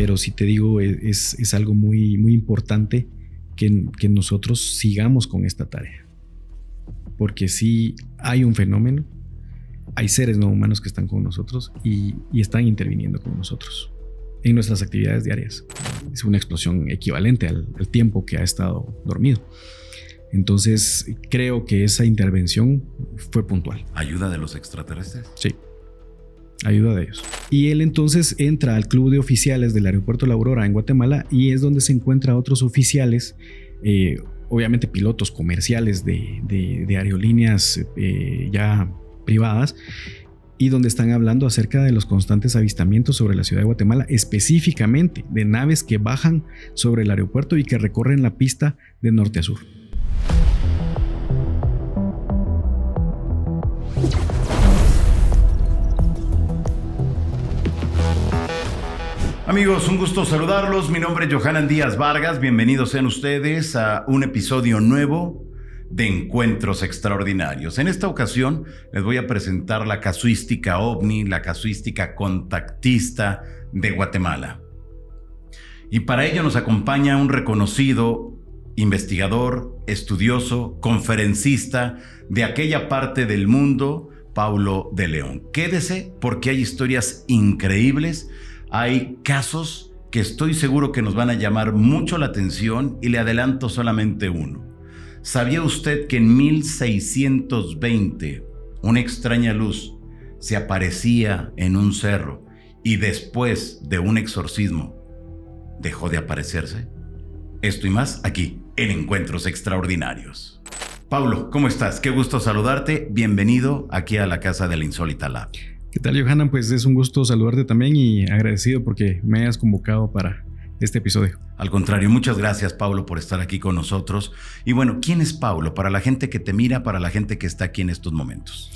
pero sí te digo, es algo muy, muy importante que nosotros sigamos con esta tarea. Porque sí hay un fenómeno, hay seres no humanos que están con nosotros y están interviniendo con nosotros en nuestras actividades diarias. Es una explosión equivalente al tiempo que ha estado dormido. Entonces creo que esa intervención fue puntual. ¿Ayuda de los extraterrestres? Sí, ayuda de ellos. Y él entonces entra al club de oficiales del aeropuerto La Aurora en Guatemala y es donde se encuentra otros oficiales, obviamente pilotos comerciales de aerolíneas ya privadas, y donde están hablando acerca de los constantes avistamientos sobre la ciudad de Guatemala, específicamente de naves que bajan sobre el aeropuerto y que recorren la pista de norte a sur. Amigos, un gusto saludarlos. Mi nombre es Johanan Díaz Vargas. Bienvenidos sean ustedes a un episodio nuevo de Encuentros Extraordinarios. En esta ocasión les voy a presentar la casuística ovni, la casuística contactista de Guatemala. Y para ello nos acompaña un reconocido investigador, estudioso, conferencista de aquella parte del mundo, Paulo de León. Quédese porque hay historias increíbles, hay casos que estoy seguro que nos van a llamar mucho la atención y le adelanto solamente uno. ¿Sabía usted que en 1620 una extraña luz se aparecía en un cerro y después de un exorcismo dejó de aparecerse? Esto y más aquí en Encuentros Extraordinarios. Paulo, ¿cómo estás? Qué gusto saludarte. Bienvenido aquí a la Casa de la Insólita Lab. ¿Qué tal, Johanan? Pues es un gusto saludarte también y agradecido porque me hayas convocado para este episodio. Al contrario, muchas gracias, Paulo, por estar aquí con nosotros. Y bueno, ¿quién es Paulo? Para la gente que te mira, para la gente que está aquí en estos momentos.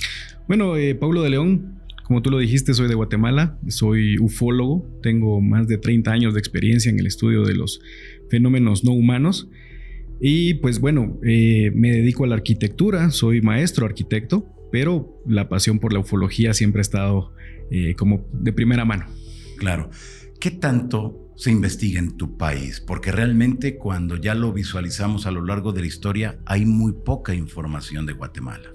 Bueno, Paulo de León, como tú lo dijiste, soy de Guatemala, soy ufólogo, tengo más de 30 años de experiencia en el estudio de los fenómenos no humanos. Y pues bueno, me dedico a la arquitectura, soy maestro arquitecto, pero la pasión por la ufología siempre ha estado como de primera mano. Claro. ¿Qué tanto se investiga en tu país? Porque realmente cuando ya lo visualizamos a lo largo de la historia, hay muy poca información de Guatemala.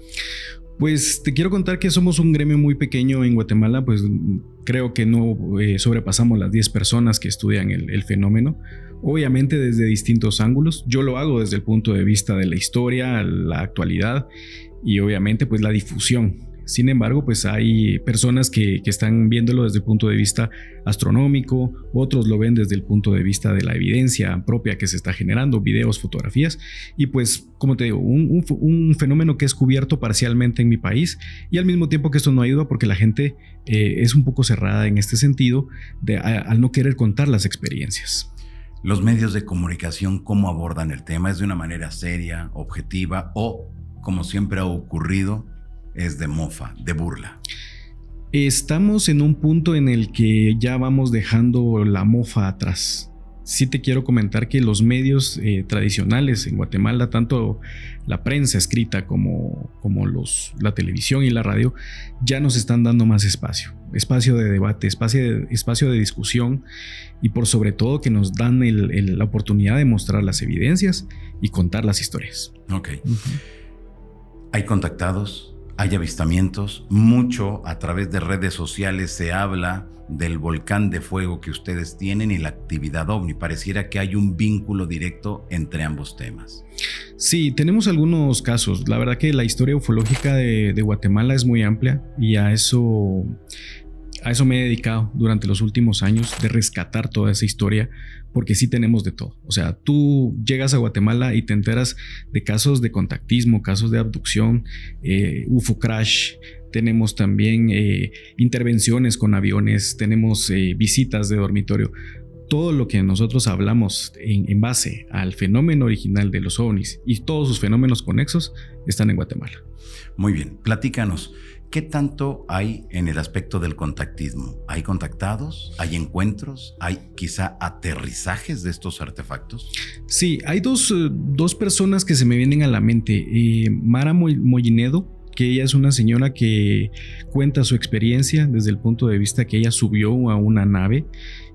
Pues te quiero contar que somos un gremio muy pequeño en Guatemala, pues creo que no sobrepasamos las 10 personas que estudian el fenómeno, obviamente desde distintos ángulos. Yo lo hago desde el punto de vista de la historia, la actualidad y obviamente pues la difusión. Sin embargo, pues hay personas que están viéndolo desde el punto de vista astronómico, otros lo ven desde el punto de vista de la evidencia propia que se está generando, videos, fotografías, y pues, como te digo, un fenómeno que es cubierto parcialmente en mi país, y al mismo tiempo que esto no ayuda porque la gente es un poco cerrada en este sentido, al no querer contar las experiencias. Los medios de comunicación, ¿cómo abordan el tema? ¿Es de una manera seria, objetiva o, como siempre ha ocurrido, es de mofa, de burla? Estamos en un punto en el que ya vamos dejando la mofa atrás. Sí te quiero comentar que los medios tradicionales en Guatemala, tanto la prensa escrita como la televisión y la radio, ya nos están dando más espacio de debate, espacio de discusión y por sobre todo que nos dan la oportunidad de mostrar las evidencias y contar las historias. Ok. ¿Hay contactados? ¿Hay avistamientos? Mucho a través de redes sociales se habla del volcán de fuego que ustedes tienen y la actividad ovni. Pareciera que hay un vínculo directo entre ambos temas. Sí, tenemos algunos casos. La verdad que la historia ufológica de Guatemala es muy amplia y a eso me he dedicado durante los últimos años, de rescatar toda esa historia, porque sí tenemos de todo. O sea, tú llegas a Guatemala y te enteras de casos de contactismo, casos de abducción, UFO crash. Tenemos también intervenciones con aviones, tenemos visitas de dormitorio. Todo lo que nosotros hablamos en base al fenómeno original de los ovnis y todos sus fenómenos conexos están en Guatemala. Muy bien, platícanos. ¿Qué tanto hay en el aspecto del contactismo? ¿Hay contactados? ¿Hay encuentros? ¿Hay quizá aterrizajes de estos artefactos? Sí, hay dos personas que se me vienen a la mente. Mara Mollinedo, que ella es una señora que cuenta su experiencia desde el punto de vista que ella subió a una nave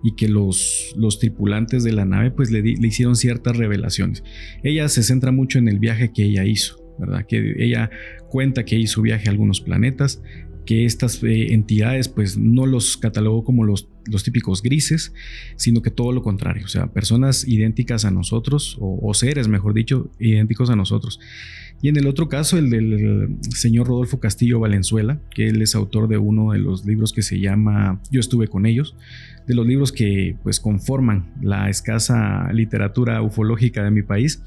y que los tripulantes de la nave pues le hicieron ciertas revelaciones. Ella se centra mucho en el viaje que ella hizo, ¿verdad? Que ella cuenta que hizo viaje a algunos planetas, que estas entidades pues no los catalogó como los típicos grises, sino que todo lo contrario, o sea, personas idénticas a nosotros, o seres, mejor dicho, idénticos a nosotros. Y en el otro caso, el del señor Rodolfo Castillo Valenzuela, que él es autor de uno de los libros que se llama Yo estuve con ellos, de los libros que pues conforman la escasa literatura ufológica de mi país.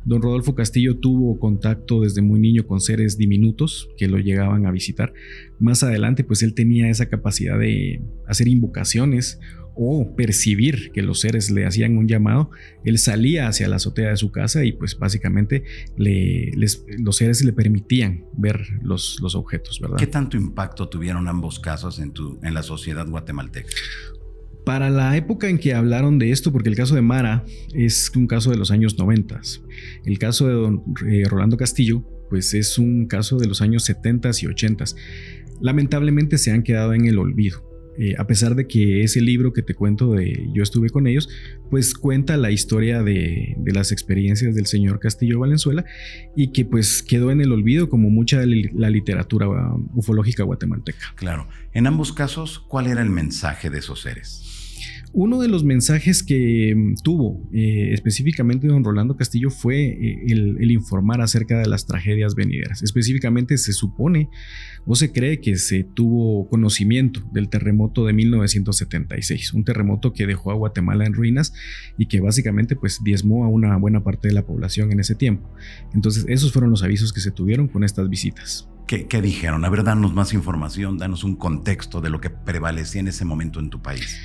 Don Rodolfo Castillo tuvo contacto desde muy niño con seres diminutos que lo llegaban a visitar. Más adelante, pues él tenía esa capacidad de hacer invocaciones o percibir que los seres le hacían un llamado. Él salía hacia la azotea de su casa y pues básicamente los seres le permitían ver los objetos, ¿verdad? ¿Qué tanto impacto tuvieron ambos casos en la sociedad guatemalteca? Para la época en que hablaron de esto, porque el caso de Mara es un caso de los años 90, el caso de don Rolando Castillo pues es un caso de los años 70 y 80. Lamentablemente se han quedado en el olvido, a pesar de que ese libro que te cuento de Yo estuve con ellos pues cuenta la historia de las experiencias del señor Castillo Valenzuela y que pues quedó en el olvido como mucha de la literatura ufológica guatemalteca. Claro, en ambos casos, ¿cuál era el mensaje de esos seres? Uno de los mensajes que tuvo específicamente don Rolando Castillo fue el informar acerca de las tragedias venideras. Específicamente se supone o se cree que se tuvo conocimiento del terremoto de 1976, un terremoto que dejó a Guatemala en ruinas y que básicamente pues diezmó a una buena parte de la población en ese tiempo. Entonces esos fueron los avisos que se tuvieron con estas visitas. ¿Qué dijeron? A ver, danos más información, danos un contexto de lo que prevalecía en ese momento en tu país.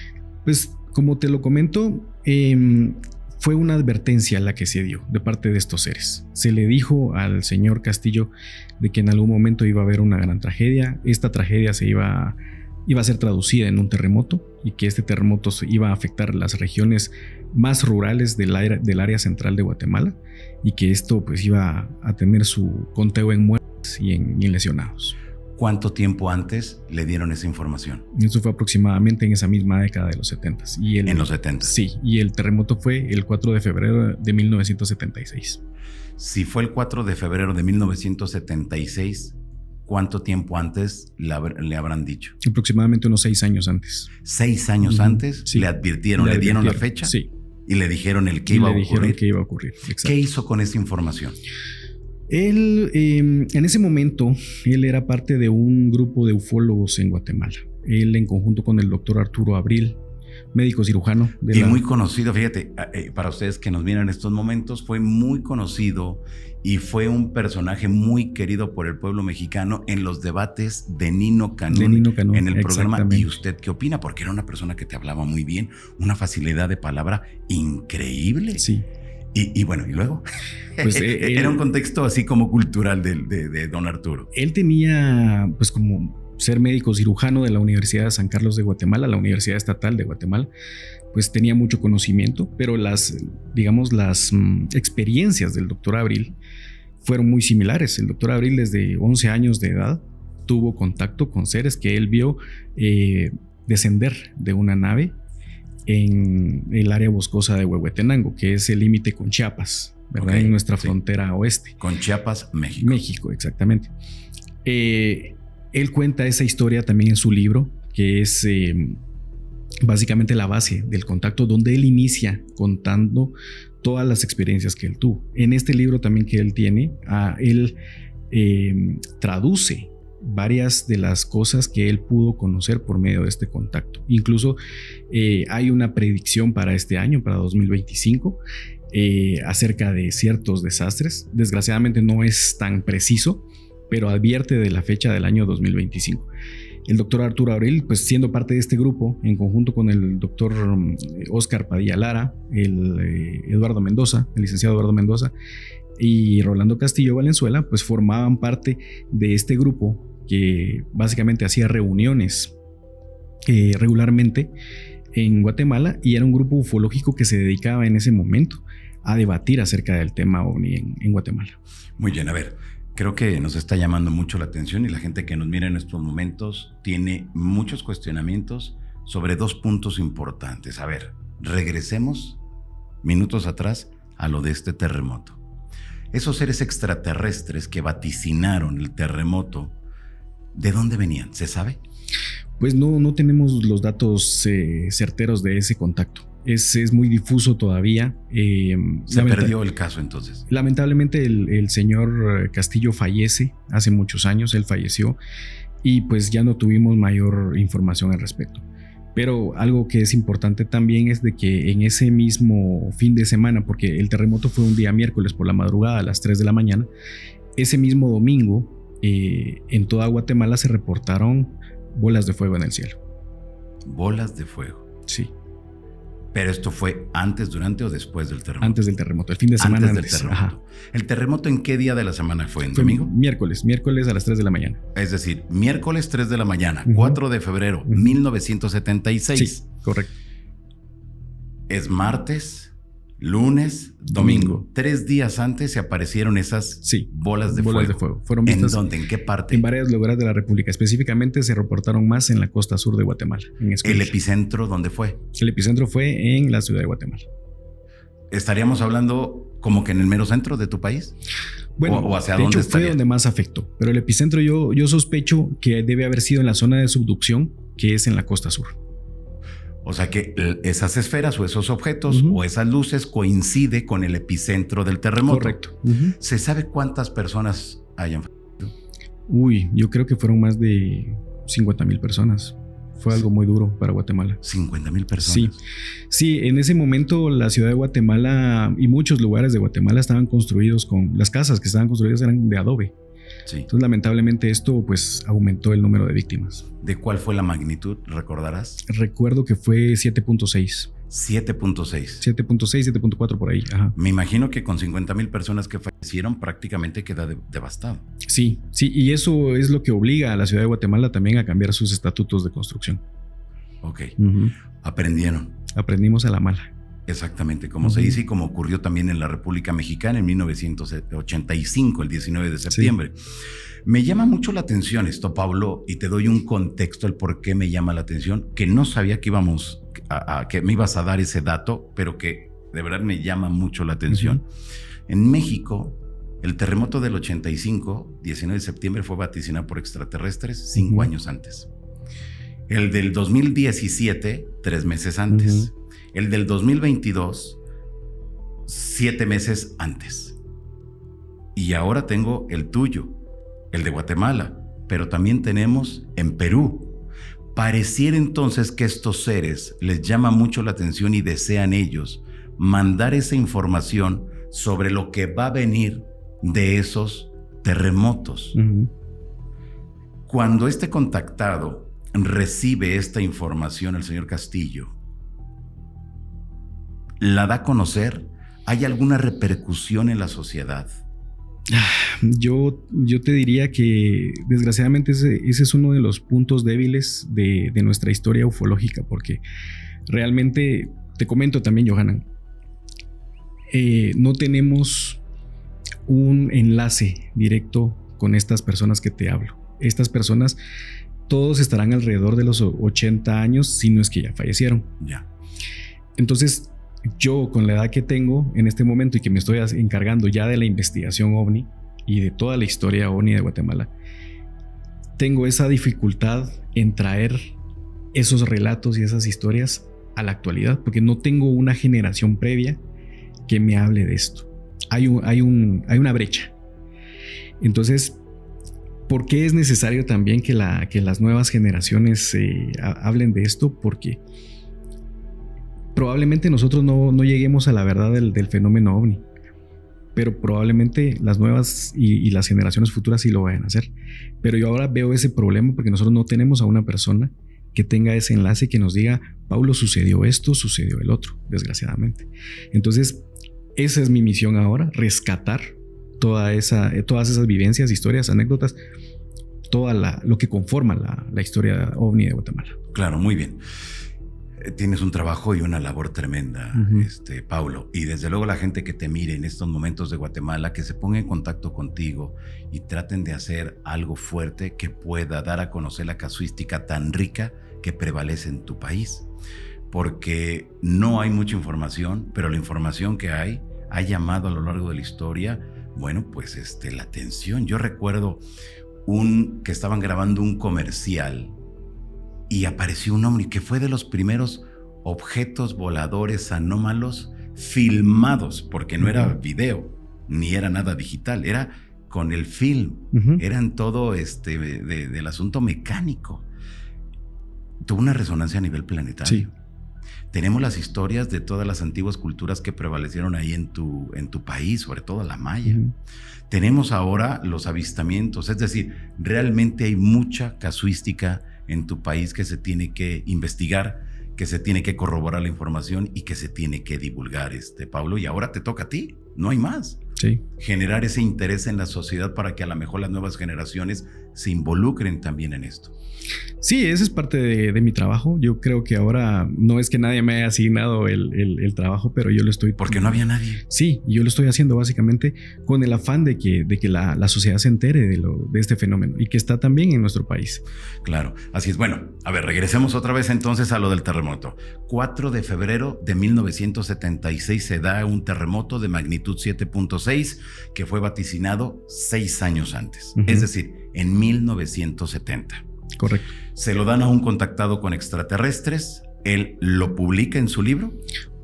Pues como te lo comento, fue una advertencia la que se dio de parte de estos seres. Se le dijo al señor Castillo de que en algún momento iba a haber una gran tragedia. Esta tragedia iba a ser traducida en un terremoto y que este terremoto iba a afectar las regiones más rurales del área central de Guatemala y que esto pues iba a tener su conteo en muertes y en lesionados. ¿Cuánto tiempo antes le dieron esa información? Eso fue aproximadamente en esa misma década de los 70. ¿En los 70? Sí, y el terremoto fue el 4 de febrero de 1976. Si fue el 4 de febrero de 1976, ¿cuánto tiempo antes le habrán dicho? Aproximadamente unos 6 años antes. 6 años antes sí. ¿Le advirtieron? ¿Le dieron la fecha? Sí. ¿Y le dijeron qué iba a ocurrir? Exacto. ¿Qué hizo con esa información? Él, en ese momento, él era parte de un grupo de ufólogos en Guatemala. Él, en conjunto con el doctor Arturo Abril, médico cirujano. Muy conocido, fíjate, para ustedes que nos miran en estos momentos, fue muy conocido y fue un personaje muy querido por el pueblo mexicano en los debates de Nino Canún en el programa ¿Y usted qué opina? Porque era una persona que te hablaba muy bien, una facilidad de palabra increíble. Sí. Y bueno, ¿y luego? Pues era un contexto así como cultural de don Arturo. Él tenía, pues como ser médico cirujano de la Universidad de San Carlos de Guatemala, la Universidad Estatal de Guatemala, pues tenía mucho conocimiento, pero las experiencias del doctor Abril fueron muy similares. El doctor Abril desde 11 años de edad tuvo contacto con seres que él vio descender de una nave en el área boscosa de Huehuetenango, que es el límite con Chiapas, ¿verdad? Okay, en nuestra frontera oeste. Con Chiapas, México. México, exactamente. Él cuenta esa historia también en su libro, que es básicamente la base del contacto, donde él inicia contando todas las experiencias que él tuvo. En este libro también que él tiene, él traduce varias de las cosas que él pudo conocer por medio de este contacto. Incluso hay una predicción para este año, para 2025, acerca de ciertos desastres. Desgraciadamente no es tan preciso, pero advierte de la fecha del año 2025. El doctor Arturo Abril, pues siendo parte de este grupo, en conjunto con el doctor Oscar Padilla Lara, el licenciado Eduardo Mendoza y Rolando Castillo Valenzuela, pues formaban parte de este grupo que básicamente hacía reuniones regularmente en Guatemala, y era un grupo ufológico que se dedicaba en ese momento a debatir acerca del tema OVNI en Guatemala. Muy bien, a ver, Creo que nos está llamando mucho la atención y la gente que nos mira en estos momentos tiene muchos cuestionamientos sobre dos puntos importantes. A ver, regresemos minutos atrás a lo de este terremoto. Esos seres extraterrestres que vaticinaron el terremoto, ¿de dónde venían? ¿Se sabe? Pues no tenemos los datos certeros de ese contacto. Es muy difuso todavía. Se perdió el caso entonces. Lamentablemente el señor Castillo fallece hace muchos años, él falleció y pues ya no tuvimos mayor información al respecto. Pero algo que es importante también es de que en ese mismo fin de semana, porque el terremoto fue un día miércoles por la madrugada a las 3 de la mañana, ese mismo domingo en toda Guatemala se reportaron bolas de fuego en el cielo. Bolas de fuego. Sí. Pero esto fue antes, durante o después del terremoto. Antes del terremoto, el fin de semana antes. Del terremoto. Ajá. ¿El terremoto en qué día de la semana fue? ¿En domingo? Miércoles a las 3 de la mañana. Es decir, miércoles 3 de la mañana, 4 de febrero, 1976. Sí, correcto. Es martes, lunes, domingo. 3 días antes se aparecieron esas bolas de fuego. Fueron vistas. ¿En dónde? ¿En qué parte? En varios lugares de la República. Específicamente se reportaron más en la costa sur de Guatemala. ¿El epicentro dónde fue? El epicentro fue en la ciudad de Guatemala. ¿Estaríamos hablando como que en el mero centro de tu país? Bueno, ¿O hacia de dónde hecho estaría? fue donde más afectó. Pero el epicentro yo sospecho que debe haber sido en la zona de subducción, que es en la costa sur. O sea que esas esferas o esos objetos o esas luces coincide con el epicentro del terremoto. Correcto. ¿Se sabe cuántas personas hayan fallecido? Uy, yo creo que fueron más de 50,000 personas. Fue algo muy duro para Guatemala. 50,000 personas. Sí, en ese momento la ciudad de Guatemala y muchos lugares de Guatemala estaban construidos las casas que estaban construidas eran de adobe. Sí. Entonces, lamentablemente esto pues aumentó el número de víctimas. ¿De cuál fue la magnitud? ¿Recordarás? Recuerdo que fue 7.6. 7.6. 7.6, 7.4 por ahí. Ajá. Me imagino que con 50,000 personas que fallecieron prácticamente queda devastado. Sí, y eso es lo que obliga a la ciudad de Guatemala también a cambiar sus estatutos de construcción. Ok. Aprendieron. Aprendimos a la mala. Exactamente, como se dice y como ocurrió también en la República Mexicana en 1985, el 19 de septiembre. Sí. Me llama mucho la atención esto, Pablo, y te doy un contexto el por qué me llama la atención, que no sabía que que me ibas a dar ese dato, pero que de verdad me llama mucho la atención. En México, el terremoto del 85, 19 de septiembre, fue vaticinado por extraterrestres 5 años antes. El del 2017, 3 meses antes. El del 2022, 7 meses antes. Y ahora tengo el tuyo, el de Guatemala, pero también tenemos en Perú. Pareciera entonces que estos seres les llama mucho la atención y desean ellos mandar esa información sobre lo que va a venir de esos terremotos. Cuando este contactado recibe esta información, el señor Castillo, ¿la da a conocer? ¿Hay alguna repercusión en la sociedad? Yo te diría que desgraciadamente ese es uno de los puntos débiles de nuestra historia ufológica, porque realmente, te comento también, Johanan, no tenemos un enlace directo con estas personas que te hablo. Estas personas, todos estarán alrededor de los 80 años, si no es que ya fallecieron. Ya. Entonces, yo con la edad que tengo en este momento y que me estoy encargando ya de la investigación OVNI y de toda la historia OVNI de Guatemala, tengo esa dificultad en traer esos relatos y esas historias a la actualidad, porque no tengo una generación previa que me hable de esto. Hay una brecha. Entonces, ¿por qué es necesario también que las nuevas generaciones hablen de esto? Porque probablemente nosotros no lleguemos a la verdad del fenómeno OVNI, pero probablemente las nuevas y las generaciones futuras sí lo vayan a hacer. Pero yo ahora veo ese problema porque nosotros no tenemos a una persona que tenga ese enlace que nos diga, Paulo, sucedió esto, sucedió el otro, desgraciadamente. Entonces, esa es mi misión ahora, rescatar todas esas vivencias, historias, anécdotas, lo que conforma la historia OVNI de Guatemala. Claro, muy bien. Tienes un trabajo y una labor tremenda, Paulo. Y desde luego la gente que te mire en estos momentos de Guatemala, que se ponga en contacto contigo y traten de hacer algo fuerte que pueda dar a conocer la casuística tan rica que prevalece en tu país. Porque no hay mucha información, pero la información que hay ha llamado a lo largo de la historia, bueno, pues la atención. Yo recuerdo que estaban grabando un comercial y apareció un ovni que fue de los primeros objetos voladores anómalos filmados, porque no era video, ni era nada digital, era con el film, eran todo del asunto mecánico. Tuvo una resonancia a nivel planetario. Sí. Tenemos las historias de todas las antiguas culturas que prevalecieron ahí en tu país, sobre todo la maya. Tenemos ahora los avistamientos, es decir, realmente hay mucha casuística en tu país que se tiene que investigar, que se tiene que corroborar la información y que se tiene que divulgar, Pablo. Y ahora te toca a ti, no hay más. Sí. Generar ese interés en la sociedad para que a lo mejor las nuevas generaciones se involucren también en esto. Sí, ese es parte de mi trabajo. Yo creo que ahora no es que nadie me haya asignado el trabajo, pero yo lo estoy... Porque no había nadie. Sí, yo lo estoy haciendo básicamente con el afán de que la sociedad se entere de este fenómeno y que está también en nuestro país. Claro, así es. Bueno, a ver, regresemos otra vez entonces a lo del terremoto. 4 de febrero de 1976 se da un terremoto de magnitud 7.6 que fue vaticinado 6 años antes, es decir, en 1970. Correcto. Se lo dan a un contactado con extraterrestres. ¿Él lo publica en su libro?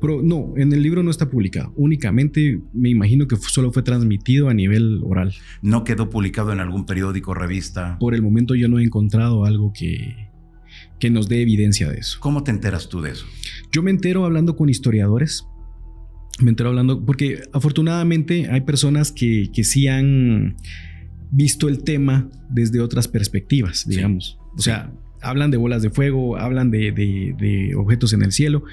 Pero no, en el libro no está publicado. Únicamente me imagino que solo fue transmitido a nivel oral. ¿No quedó publicado en algún periódico, revista? Por el momento yo no he encontrado algo que nos dé evidencia de eso. ¿Cómo te enteras tú de eso? Yo me entero hablando con historiadores. Porque afortunadamente hay personas que sí han visto el tema desde otras perspectivas, digamos. Sí. O sea, hablan de bolas de fuego, hablan de objetos en el cielo,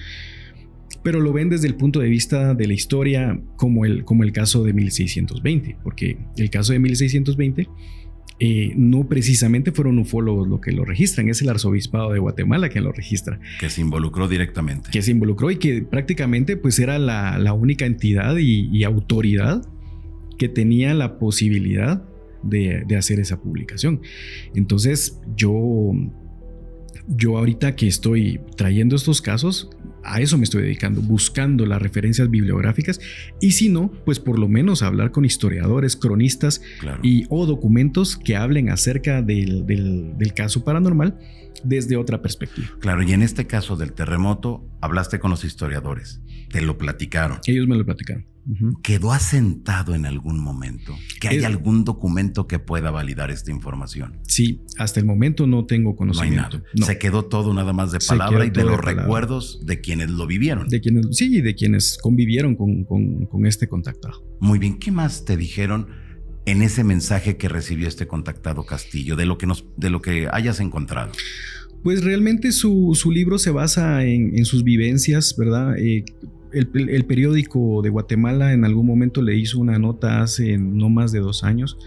pero lo ven desde el punto de vista de la historia como el caso de 1620, porque el caso de 1620 no precisamente fueron ufólogos los que lo registran, es el arzobispado de Guatemala quien lo registra. Que se involucró directamente. Que se involucró y que prácticamente pues era la única entidad y autoridad que tenía la posibilidad de hacer esa publicación. Entonces yo ahorita que estoy trayendo estos casos, a eso me estoy dedicando, buscando las referencias bibliográficas y si no, pues por lo menos hablar con historiadores, cronistas, claro, o documentos que hablen acerca del caso paranormal desde otra perspectiva. Claro, y en este caso del terremoto, hablaste con los historiadores, te lo platicaron. Ellos me lo platicaron. ¿Quedó asentado en algún momento que hay algún documento que pueda validar esta información? Sí, hasta el momento no tengo conocimiento. No hay nada. No. Se quedó todo nada más de palabra y de los recuerdos de quienes lo vivieron. De quienes convivieron con este contactado. Muy bien, ¿qué más te dijeron en ese mensaje que recibió este contactado Castillo, de lo que hayas encontrado? Pues realmente su libro se basa en sus vivencias, ¿verdad? El periódico de Guatemala en algún momento le hizo una nota hace no más de 2 años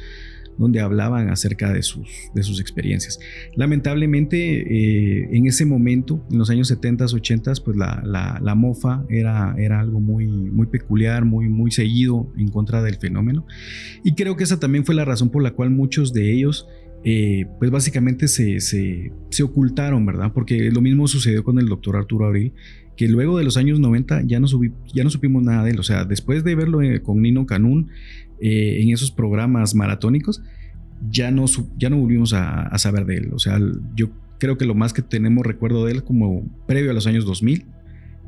donde hablaban acerca de sus experiencias. Lamentablemente en ese momento, en los años 70s, 80s, pues la mofa era algo muy, muy peculiar, muy, muy seguido en contra del fenómeno, y creo que esa también fue la razón por la cual muchos de ellos pues básicamente se ocultaron, ¿verdad? Porque lo mismo sucedió con el doctor Arturo Abril, que luego de los años 90 ya no supimos nada de él. O sea, después de verlo con Nino Canún en esos programas maratónicos, ya no volvimos a saber de él. O sea, yo creo que lo más que tenemos recuerdo de él como previo a los años 2000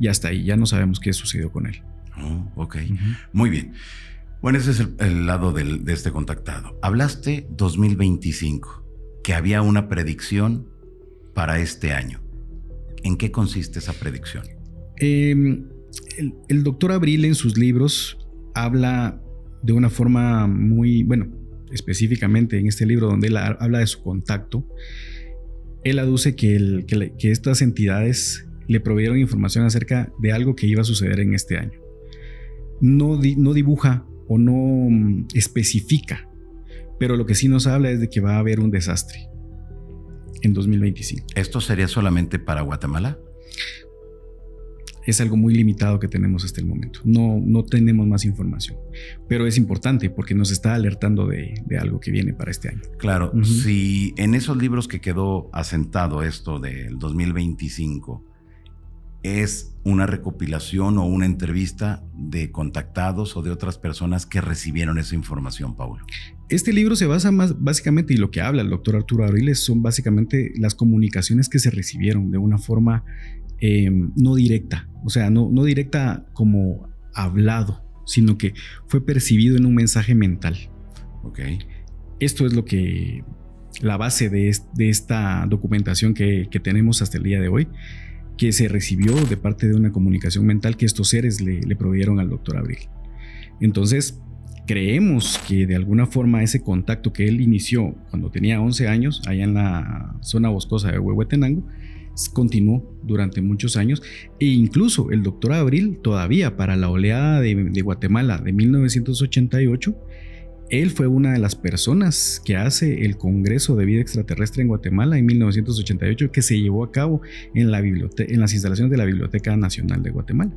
y hasta ahí ya no sabemos qué sucedió con él. Oh, ok, muy bien. Bueno, ese es el lado de este contactado. Hablaste 2025, que había una predicción para este año. ¿En qué consiste esa predicción? El doctor Abril en sus libros habla de una forma muy, bueno, específicamente en este libro donde él habla de su contacto. Él aduce que estas entidades le proveyeron información acerca de algo que iba a suceder en este año. No dibuja o no especifica, pero lo que sí nos habla es de que va a haber un desastre en 2025. ¿Esto sería solamente para Guatemala? es algo muy limitado que tenemos hasta el momento. No tenemos más información, pero es importante porque nos está alertando de algo que viene para este año. Claro, si en esos libros que quedó asentado esto del 2025 es una recopilación o una entrevista de contactados o de otras personas que recibieron esa información, Paulo. Este libro se basa más básicamente, y lo que habla el doctor Arturo Abril son básicamente las comunicaciones que se recibieron de una forma no directa, o sea, no directa como hablado, sino que fue percibido en un mensaje mental. Ok. Esto es lo que la base de esta documentación que tenemos hasta el día de hoy, que se recibió de parte de una comunicación mental que estos seres le proveyeron al doctor Abril. Entonces, creemos que de alguna forma ese contacto que él inició cuando tenía 11 años, allá en la zona boscosa de Huehuetenango, continuó durante muchos años, e incluso el doctor Abril todavía para la oleada de Guatemala de 1988, él fue una de las personas que hace el Congreso de Vida Extraterrestre en Guatemala en 1988, que se llevó a cabo en las instalaciones de la Biblioteca Nacional de Guatemala.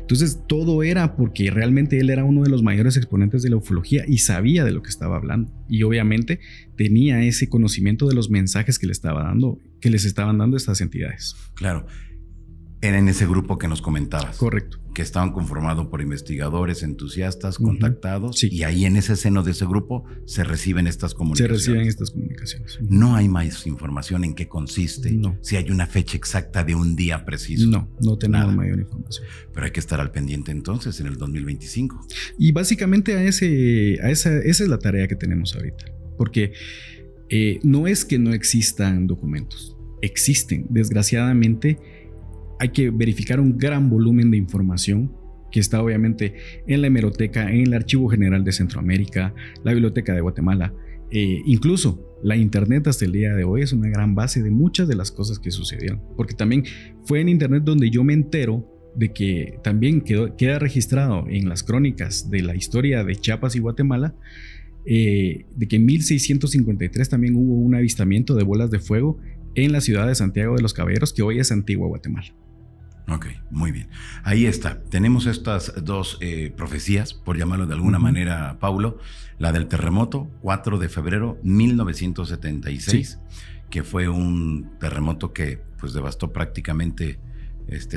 Entonces todo era porque realmente él era uno de los mayores exponentes de la ufología y sabía de lo que estaba hablando, y obviamente tenía ese conocimiento de los mensajes que les estaban dando estas entidades. Claro. Era en ese grupo que nos comentabas. Correcto. Que estaban conformados por investigadores, entusiastas, contactados. Sí. Y ahí en ese seno de ese grupo se reciben estas comunicaciones. No hay más información en qué consiste. No. Si hay una fecha exacta de un día preciso. No tenemos mayor información. Pero hay que estar al pendiente entonces en el 2025. Y básicamente esa es la tarea que tenemos ahorita. Porque no es que no existan documentos. Existen. Desgraciadamente, hay que verificar un gran volumen de información que está obviamente en la hemeroteca, en el Archivo General de Centroamérica, la Biblioteca de Guatemala, incluso la internet hasta el día de hoy es una gran base de muchas de las cosas que sucedieron, porque también fue en internet donde yo me entero de que también queda registrado en las crónicas de la historia de Chiapas y Guatemala, de que en 1653 también hubo un avistamiento de bolas de fuego en la ciudad de Santiago de los Caballeros, que hoy es Antigua Guatemala. Ok, muy bien. Ahí está. Tenemos estas dos profecías, por llamarlo de alguna manera, Paulo. La del terremoto, 4 de febrero 1976, que fue un terremoto que pues devastó prácticamente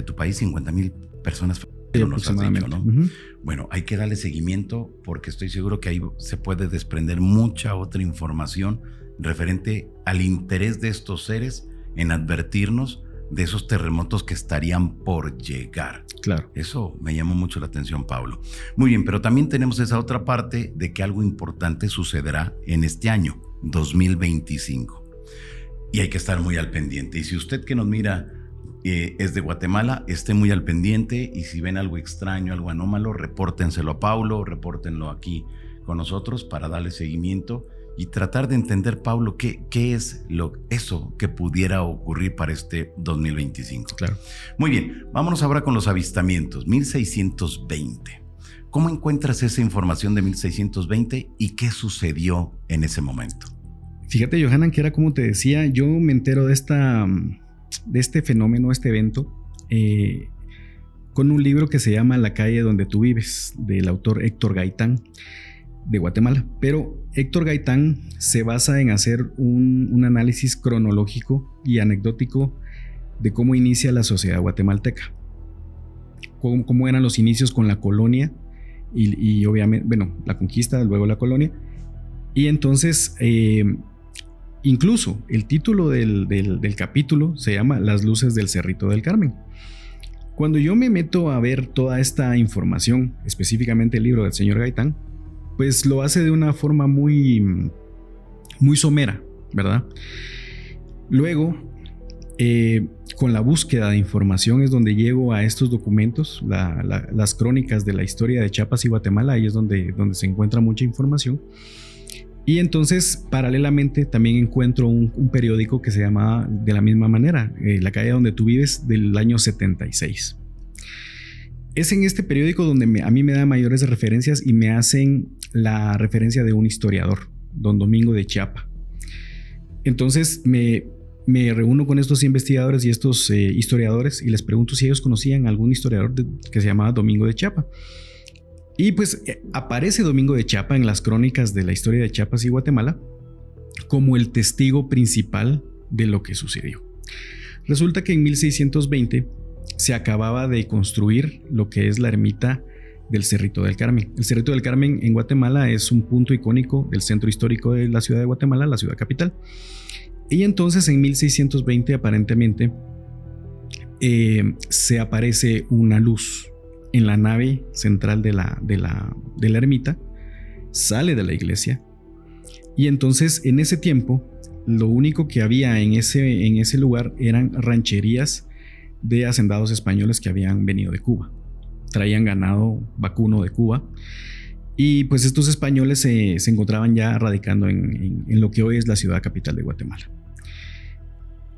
tu país, 50,000 personas. Nos has dicho, ¿no? Bueno, hay que darle seguimiento porque estoy seguro que ahí se puede desprender mucha otra información referente al interés de estos seres en advertirnos de esos terremotos que estarían por llegar. Claro. Eso me llamó mucho la atención, Pablo. Muy bien, pero también tenemos esa otra parte de que algo importante sucederá en este año, 2025. Y hay que estar muy al pendiente. Y si usted que nos mira es de Guatemala, esté muy al pendiente, y si ven algo extraño, algo anómalo, repórtenselo a Paulo, repórtenlo aquí con nosotros para darle seguimiento y tratar de entender, Paulo, qué es eso que pudiera ocurrir para este 2025. Claro. Muy bien, vámonos ahora con los avistamientos. 1620. ¿Cómo encuentras esa información de 1620 y qué sucedió en ese momento? Fíjate, Johanan, que era como te decía, yo me entero de este fenómeno, este evento, con un libro que se llama La calle donde tú vives, del autor Héctor Gaitán, de Guatemala. Pero Héctor Gaitán se basa en hacer un análisis cronológico y anecdótico de cómo inicia la sociedad guatemalteca, cómo eran los inicios con la colonia y obviamente, bueno, la conquista, luego la colonia. Y entonces, incluso el título del capítulo se llama Las luces del Cerrito del Carmen. Cuando yo me meto a ver toda esta información, específicamente el libro del señor Gaitán, pues lo hace de una forma muy somera, ¿verdad? Luego, con la búsqueda de información es donde llego a estos documentos, las crónicas de la historia de Chiapas y Guatemala. Ahí es donde se encuentra mucha información. Y entonces, paralelamente, también encuentro un periódico que se llamaba de la misma manera, La calle donde tú vives, del año 76. Es en este periódico donde a mí me da mayores referencias y me hacen la referencia de un historiador, don Domingo de Chiapa. Entonces me me reúno con estos investigadores y estos historiadores y les pregunto si ellos conocían algún historiador que se llamaba Domingo de Chiapa. Y pues aparece Domingo de Chiapa en las crónicas de la historia de Chiapas y Guatemala como el testigo principal de lo que sucedió. Resulta que en 1620 se acababa de construir lo que es la ermita del Cerrito del Carmen. El Cerrito del Carmen en Guatemala es un punto icónico del centro histórico de la ciudad de Guatemala, la ciudad capital. Y entonces en 1620 aparentemente se aparece una luz en la nave central de la ermita, sale de la iglesia y entonces en ese tiempo lo único que había en ese lugar eran rancherías de hacendados españoles que habían venido de Cuba. Traían ganado vacuno de Cuba y pues estos españoles se encontraban ya radicando en lo que hoy es la ciudad capital de Guatemala.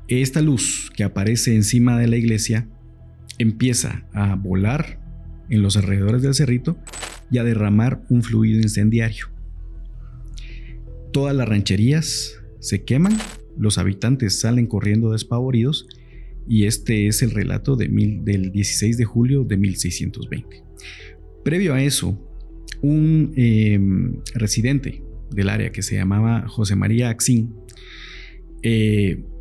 Esta luz que aparece encima de la iglesia empieza a volar en los alrededores del cerrito y a derramar un fluido incendiario. Todas las rancherías se queman, los habitantes salen corriendo despavoridos y este es el relato del 16 de julio de 1620. Previo a eso, un residente del área que se llamaba José María Axín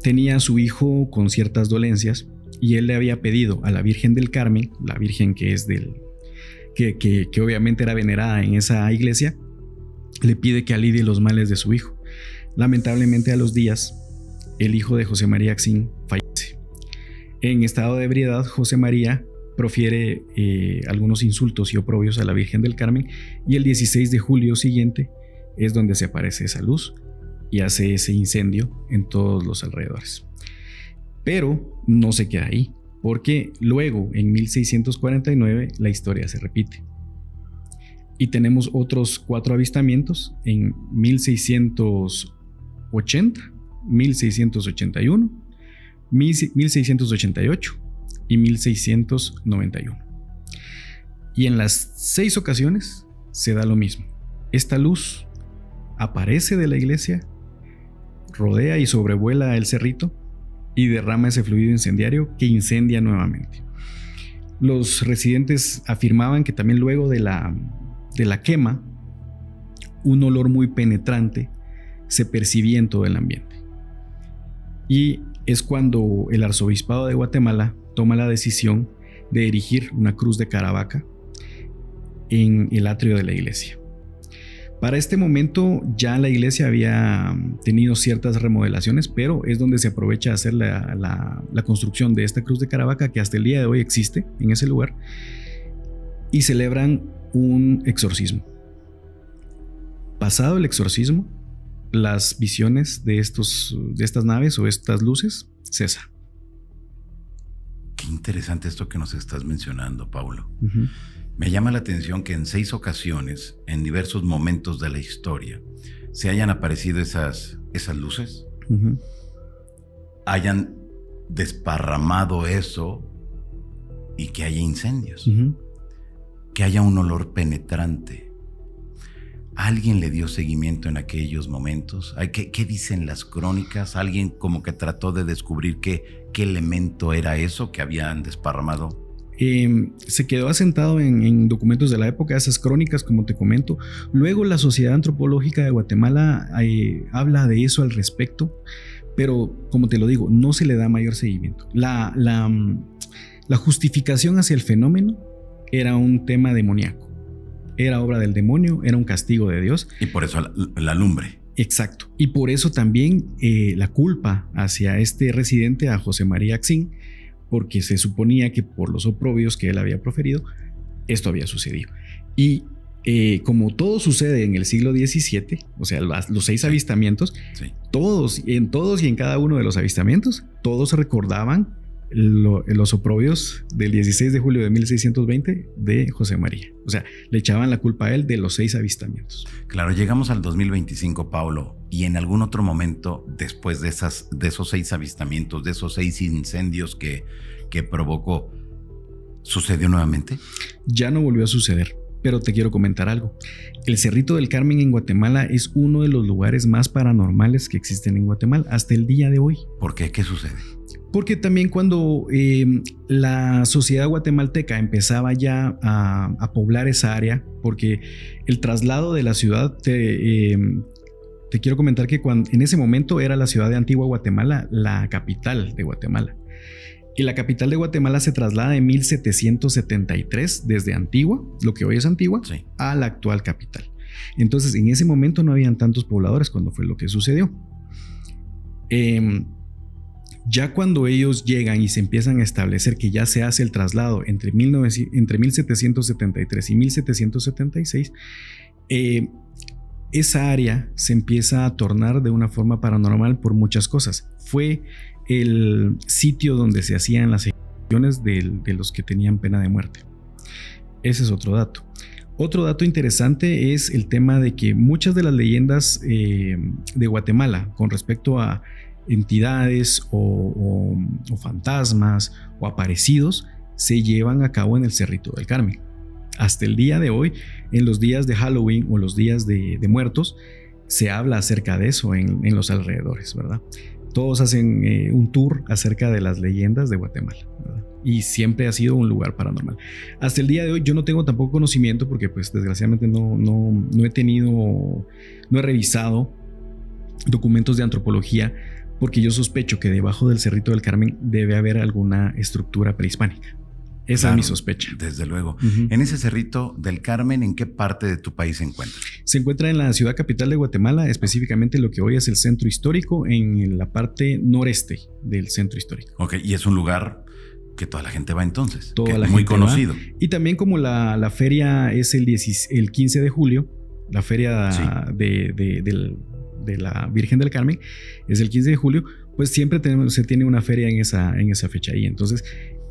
tenía a su hijo con ciertas dolencias y él le había pedido a la Virgen del Carmen, la Virgen que es que obviamente era venerada en esa iglesia, le pide que alivie los males de su hijo. Lamentablemente a los días, el hijo de José María Axín fallece. En estado de ebriedad, José María profiere algunos insultos y oprobios a la Virgen del Carmen y el 16 de julio siguiente es donde se aparece esa luz y hace ese incendio en todos los alrededores. Pero no se queda ahí, porque luego en 1649 la historia se repite. Y tenemos otros 4 avistamientos en 1680, 1681, 1688 y 1691. Y en las 6 ocasiones se da lo mismo. Esta luz aparece de la iglesia, rodea y sobrevuela el cerrito y derrama ese fluido incendiario que incendia nuevamente. Los residentes afirmaban que también luego de la quema, un olor muy penetrante se percibía en todo el ambiente. Y es cuando el arzobispado de Guatemala toma la decisión de erigir una cruz de Caravaca en el atrio de la iglesia. Para este momento ya la iglesia había tenido ciertas remodelaciones, pero es donde se aprovecha a hacer la construcción de esta cruz de Caravaca que hasta el día de hoy existe en ese lugar y celebran un exorcismo. Pasado el exorcismo, las visiones de estas naves o estas luces cesan. Qué interesante esto que nos estás mencionando, Paulo. Uh-huh. Me llama la atención que en 6 ocasiones, en diversos momentos de la historia, se hayan aparecido esas luces, uh-huh, hayan desparramado eso y que haya incendios, uh-huh, que haya un olor penetrante. ¿Alguien le dio seguimiento en aquellos momentos? ¿Qué dicen las crónicas? ¿Alguien como que trató de descubrir qué elemento era eso que habían desparramado? Se quedó asentado en documentos de la época, esas crónicas, como te comento. Luego la Sociedad Antropológica de Guatemala habla de eso al respecto, pero como te lo digo, no se le da mayor seguimiento. La justificación hacia el fenómeno era un tema demoníaco, era obra del demonio, era un castigo de Dios. Y por eso la lumbre. Exacto, y por eso también la culpa hacia este residente, a José María Axín, porque se suponía que por los oprobios que él había proferido, esto había sucedido. Y como todo sucede en el siglo XVII, o sea, los 6 avistamientos, sí, todos y en cada uno de los avistamientos, todos recordaban los oprobios del 16 de julio de 1620 de José María. O sea, le echaban la culpa a él de los 6 avistamientos. Claro, llegamos al 2025, Paulo, y en algún otro momento, después de esos 6 avistamientos, de esos 6 incendios que provocó, ¿sucedió nuevamente? Ya no volvió a suceder. Pero te quiero comentar algo. El Cerrito del Carmen en Guatemala es uno de los lugares más paranormales que existen en Guatemala hasta el día de hoy. ¿Por qué? ¿Qué sucede? Porque también cuando la sociedad guatemalteca empezaba ya a poblar esa área, porque el traslado de la ciudad, te quiero comentar que en ese momento era la ciudad de Antigua Guatemala la capital de Guatemala. Y la capital de Guatemala se traslada en 1773 desde Antigua, lo que hoy es Antigua, sí, a la actual capital. Entonces, en ese momento no habían tantos pobladores cuando fue lo que sucedió. Ya cuando ellos llegan y se empiezan a establecer que ya se hace el traslado entre 1773 y 1776, esa área se empieza a tornar de una forma paranormal por muchas cosas. Fue el sitio donde se hacían las ejecuciones de los que tenían pena de muerte. Ese es otro dato. Otro dato interesante es el tema de que muchas de las leyendas de Guatemala con respecto a entidades o fantasmas o aparecidos se llevan a cabo en el Cerrito del Carmen. Hasta el día de hoy, en los días de Halloween o los días de muertos, se habla acerca de eso en los alrededores, ¿verdad? Todos hacen un tour acerca de las leyendas de Guatemala, ¿verdad? Y siempre ha sido un lugar paranormal. Hasta el día de hoy yo no tengo tampoco conocimiento porque pues desgraciadamente no he revisado documentos de antropología, porque yo sospecho que debajo del Cerrito del Carmen debe haber alguna estructura prehispánica. Esa es mi sospecha. Desde luego. En ese Cerrito del Carmen, ¿en qué parte de tu país se encuentra? Se encuentra en la ciudad capital de Guatemala, específicamente lo que hoy es el centro histórico, en la parte noreste del centro histórico. Ok, y es un lugar que toda la gente va entonces. Toda la muy gente conocido. Va. Y también como la feria es el 15 de julio, la feria sí, de la Virgen del Carmen es el 15 de julio, pues siempre se tiene una feria en esa fecha ahí. Entonces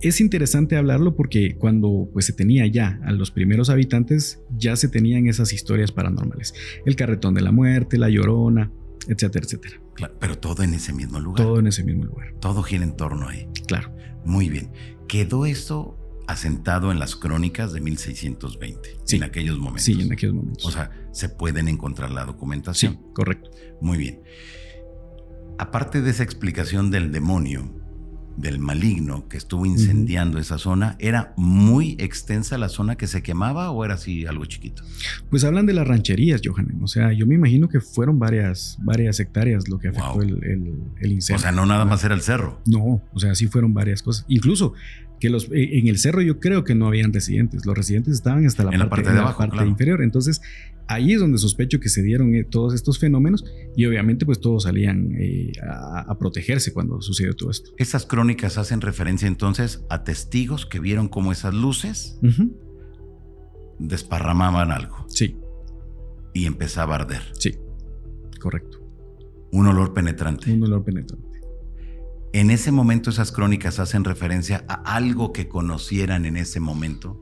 es interesante hablarlo porque cuando pues se tenía ya a los primeros habitantes, ya se tenían esas historias paranormales. El carretón de la muerte, la llorona, etcétera, etcétera. Claro, pero todo en ese mismo lugar. Todo en ese mismo lugar. Todo gira en torno ahí. Claro. Muy bien. ¿Quedó esto asentado en las crónicas de 1620? Sí. En aquellos momentos. Sí, en aquellos momentos. O sea, se pueden encontrar la documentación. Sí, correcto. Muy bien. Aparte de esa explicación del demonio, del maligno que estuvo incendiando esa zona, ¿era muy extensa la zona que se quemaba o era así algo chiquito? Pues hablan de las rancherías, Johanan. O sea, yo me imagino que fueron varias hectáreas lo que afectó el incendio. O sea, no nada más era el cerro. No, o sea, sí fueron varias cosas. Incluso que en el cerro yo creo que no habían residentes. Los residentes estaban hasta la parte de abajo, la parte inferior. Entonces, ahí es donde sospecho que se dieron todos estos fenómenos y obviamente pues todos salían a protegerse cuando sucedió todo esto. Esas crónicas hacen referencia entonces a testigos que vieron cómo esas luces desparramaban algo. Sí. Y empezaba a arder. Sí, correcto. Un olor penetrante. Un olor penetrante. ¿En ese momento esas crónicas hacen referencia a algo que conocieran en ese momento?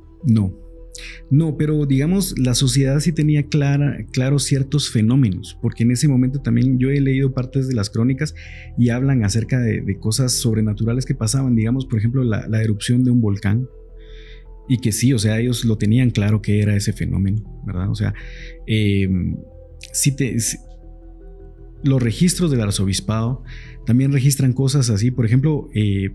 No, pero digamos la sociedad sí tenía claros ciertos fenómenos, porque en ese momento también yo he leído partes de las crónicas y hablan acerca de cosas sobrenaturales que pasaban, digamos por ejemplo la erupción de un volcán, y que sí, o sea, ellos lo tenían claro que era ese fenómeno, ¿verdad? O sea, los registros del arzobispado también registran cosas así. Por ejemplo,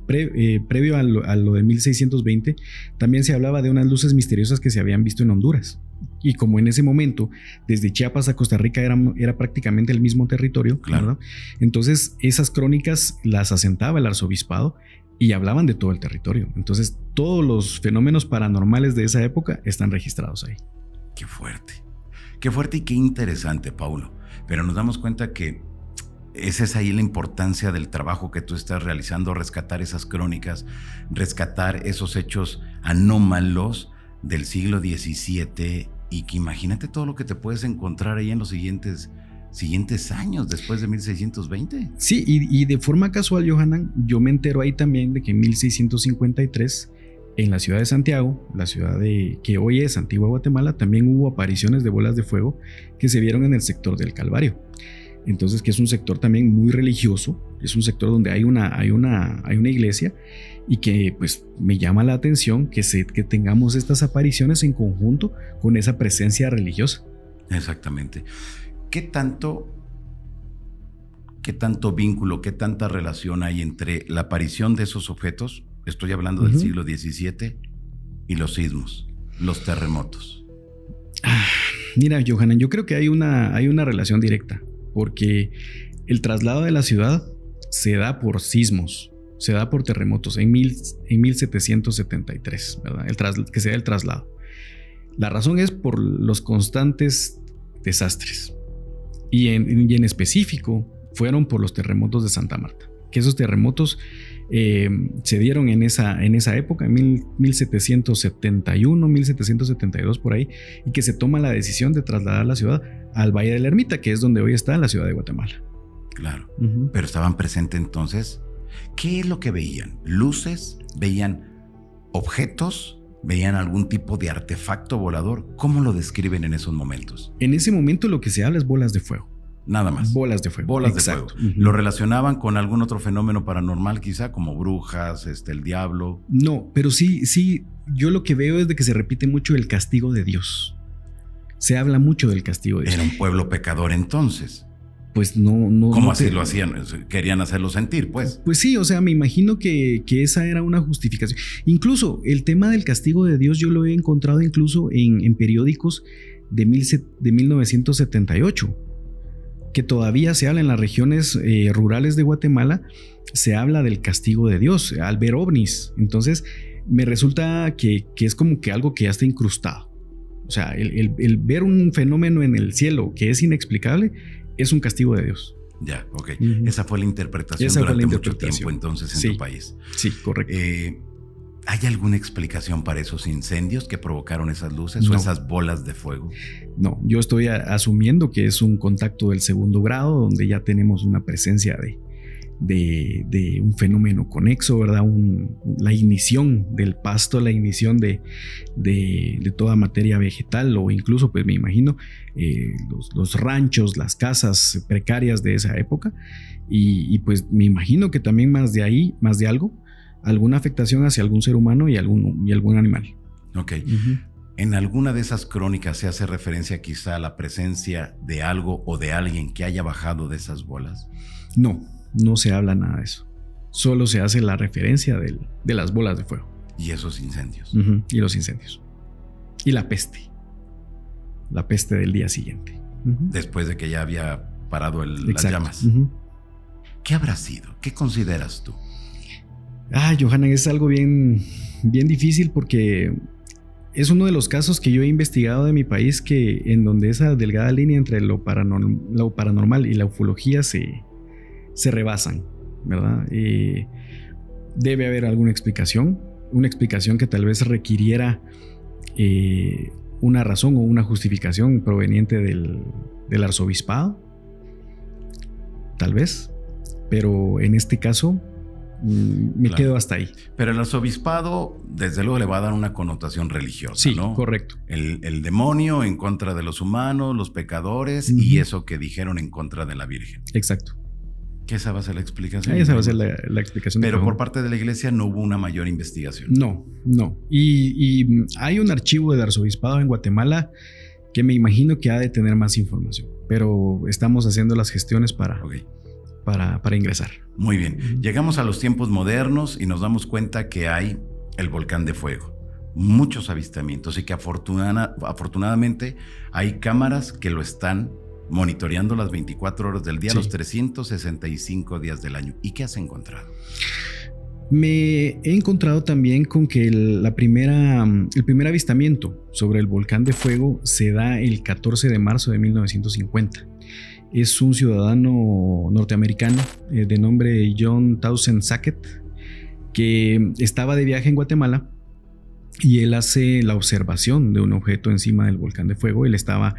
previo a lo de 1620, también se hablaba de unas luces misteriosas que se habían visto en Honduras. Y como en ese momento, desde Chiapas a Costa Rica era prácticamente el mismo territorio, claro, ¿verdad? Entonces, esas crónicas las asentaba el arzobispado y hablaban de todo el territorio. Entonces, todos los fenómenos paranormales de esa época están registrados ahí. Qué fuerte y qué interesante, Paulo. Pero nos damos cuenta que esa es ahí la importancia del trabajo que tú estás realizando, rescatar esas crónicas, rescatar esos hechos anómalos del siglo XVII y que imagínate todo lo que te puedes encontrar ahí en los siguientes años después de 1620. Sí, y de forma casual, Johanan, yo me entero ahí también de que en 1653 en la ciudad de Santiago, la ciudad que hoy es Antigua Guatemala, también hubo apariciones de bolas de fuego que se vieron en el sector del Calvario. Entonces, que es un sector también muy religioso, Es un sector donde hay una iglesia y que pues me llama la atención que tengamos estas apariciones en conjunto con esa presencia religiosa. Exactamente. ¿Qué tanto vínculo, qué tanta relación hay entre la aparición de esos objetos, estoy hablando del siglo XVII, y los sismos, los terremotos? Mira, Johanan, yo creo que hay una relación directa, porque el traslado de la ciudad se da por sismos, se da por terremotos en 1773, ¿verdad? Que se da el traslado. La razón es por los constantes desastres y en específico fueron por los terremotos de Santa Marta, que esos terremotos se dieron en esa época, en 1771, 1772 por ahí, y que se toma la decisión de trasladar la ciudad al Valle de la Ermita, que es donde hoy está la ciudad de Guatemala. Claro, pero estaban presentes entonces. ¿Qué es lo que veían? ¿Luces? ¿Veían objetos? ¿Veían algún tipo de artefacto volador? ¿Cómo lo describen en esos momentos? En ese momento lo que se habla es bolas de fuego. Nada más. Bolas de fuego. Bolas de fuego. ¿Lo relacionaban con algún otro fenómeno paranormal quizá, como brujas, el diablo? No, pero sí, yo lo que veo es de que se repite mucho el castigo de Dios. Se habla mucho del castigo de Dios. Era un pueblo pecador entonces. Pues no. ¿Cómo así lo hacían? Querían hacerlo sentir, pues. Pues sí, o sea, me imagino que esa era una justificación. Incluso el tema del castigo de Dios yo lo he encontrado incluso en periódicos de 1978, que todavía se habla en las regiones rurales de Guatemala, se habla del castigo de Dios al ver ovnis. Entonces me resulta que es como que algo que ya está incrustado. O sea, el ver un fenómeno en el cielo que es inexplicable es un castigo de Dios. Ya, ok. Esa fue la interpretación durante mucho tiempo entonces en tu país. Sí, correcto. ¿Hay alguna explicación para esos incendios que provocaron esas luces o esas bolas de fuego? No, yo estoy asumiendo que es un contacto del segundo grado, donde ya tenemos una presencia de un fenómeno conexo, ¿verdad? La ignición del pasto, la ignición de toda materia vegetal, o incluso, pues me imagino, los ranchos, las casas precarias de esa época, y pues me imagino que también más de algo, alguna afectación hacia algún ser humano y algún animal. Ok. ¿En alguna de esas crónicas se hace referencia quizá a la presencia de algo o de alguien que haya bajado de esas bolas? No se habla nada de eso. Solo se hace la referencia de las bolas de fuego. Y esos incendios. Y los incendios. Y la peste. La peste del día siguiente. Después de que ya había parado las llamas. ¿Qué habrá sido? ¿Qué consideras tú? Johanan, es algo bien, bien difícil porque es uno de los casos que yo he investigado de mi país en donde esa delgada línea entre lo paranormal y la ufología se rebasan, ¿verdad? Debe haber alguna explicación, una explicación que tal vez requiriera una razón o una justificación proveniente del arzobispado, tal vez, pero en este caso me quedo hasta ahí. Pero el arzobispado, desde luego, le va a dar una connotación religiosa, sí, ¿no? Correcto. El demonio en contra de los humanos, los pecadores, y eso que dijeron en contra de la Virgen. Exacto. ¿Que esa va a ser la explicación? Esa va a ser la explicación. Pero por parte de la iglesia no hubo una mayor investigación. No. Y hay un archivo del arzobispado en Guatemala que me imagino que ha de tener más información, pero estamos haciendo las gestiones para ingresar. Muy bien. Llegamos a los tiempos modernos y nos damos cuenta que hay el volcán de fuego. Muchos avistamientos y que afortunadamente hay cámaras que lo están monitoreando las 24 horas del día, los 365 días del año. ¿Y qué has encontrado? Me he encontrado también con que el primer avistamiento sobre el volcán de fuego se da el 14 de marzo de 1950. Es un ciudadano norteamericano de nombre John Townsend Sackett, que estaba de viaje en Guatemala y él hace la observación de un objeto encima del volcán de fuego. Él estaba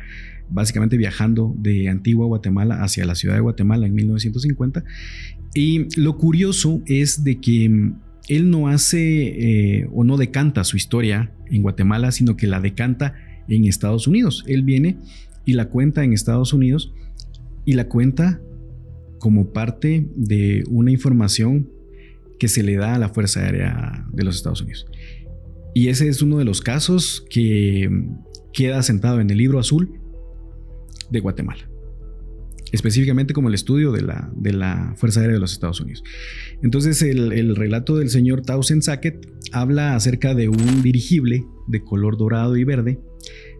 básicamente viajando de Antigua Guatemala hacia la ciudad de Guatemala en 1950, y lo curioso es de que él no hace o no decanta su historia en Guatemala, sino que la decanta en Estados Unidos. Él viene y la cuenta en Estados Unidos y la cuenta como parte de una información que se le da a la Fuerza Aérea de los Estados Unidos. Y ese es uno de los casos que queda sentado en el libro azul de Guatemala, específicamente como el estudio de la Fuerza Aérea de los Estados Unidos. Entonces el relato del señor Townsend Sackett habla acerca de un dirigible de color dorado y verde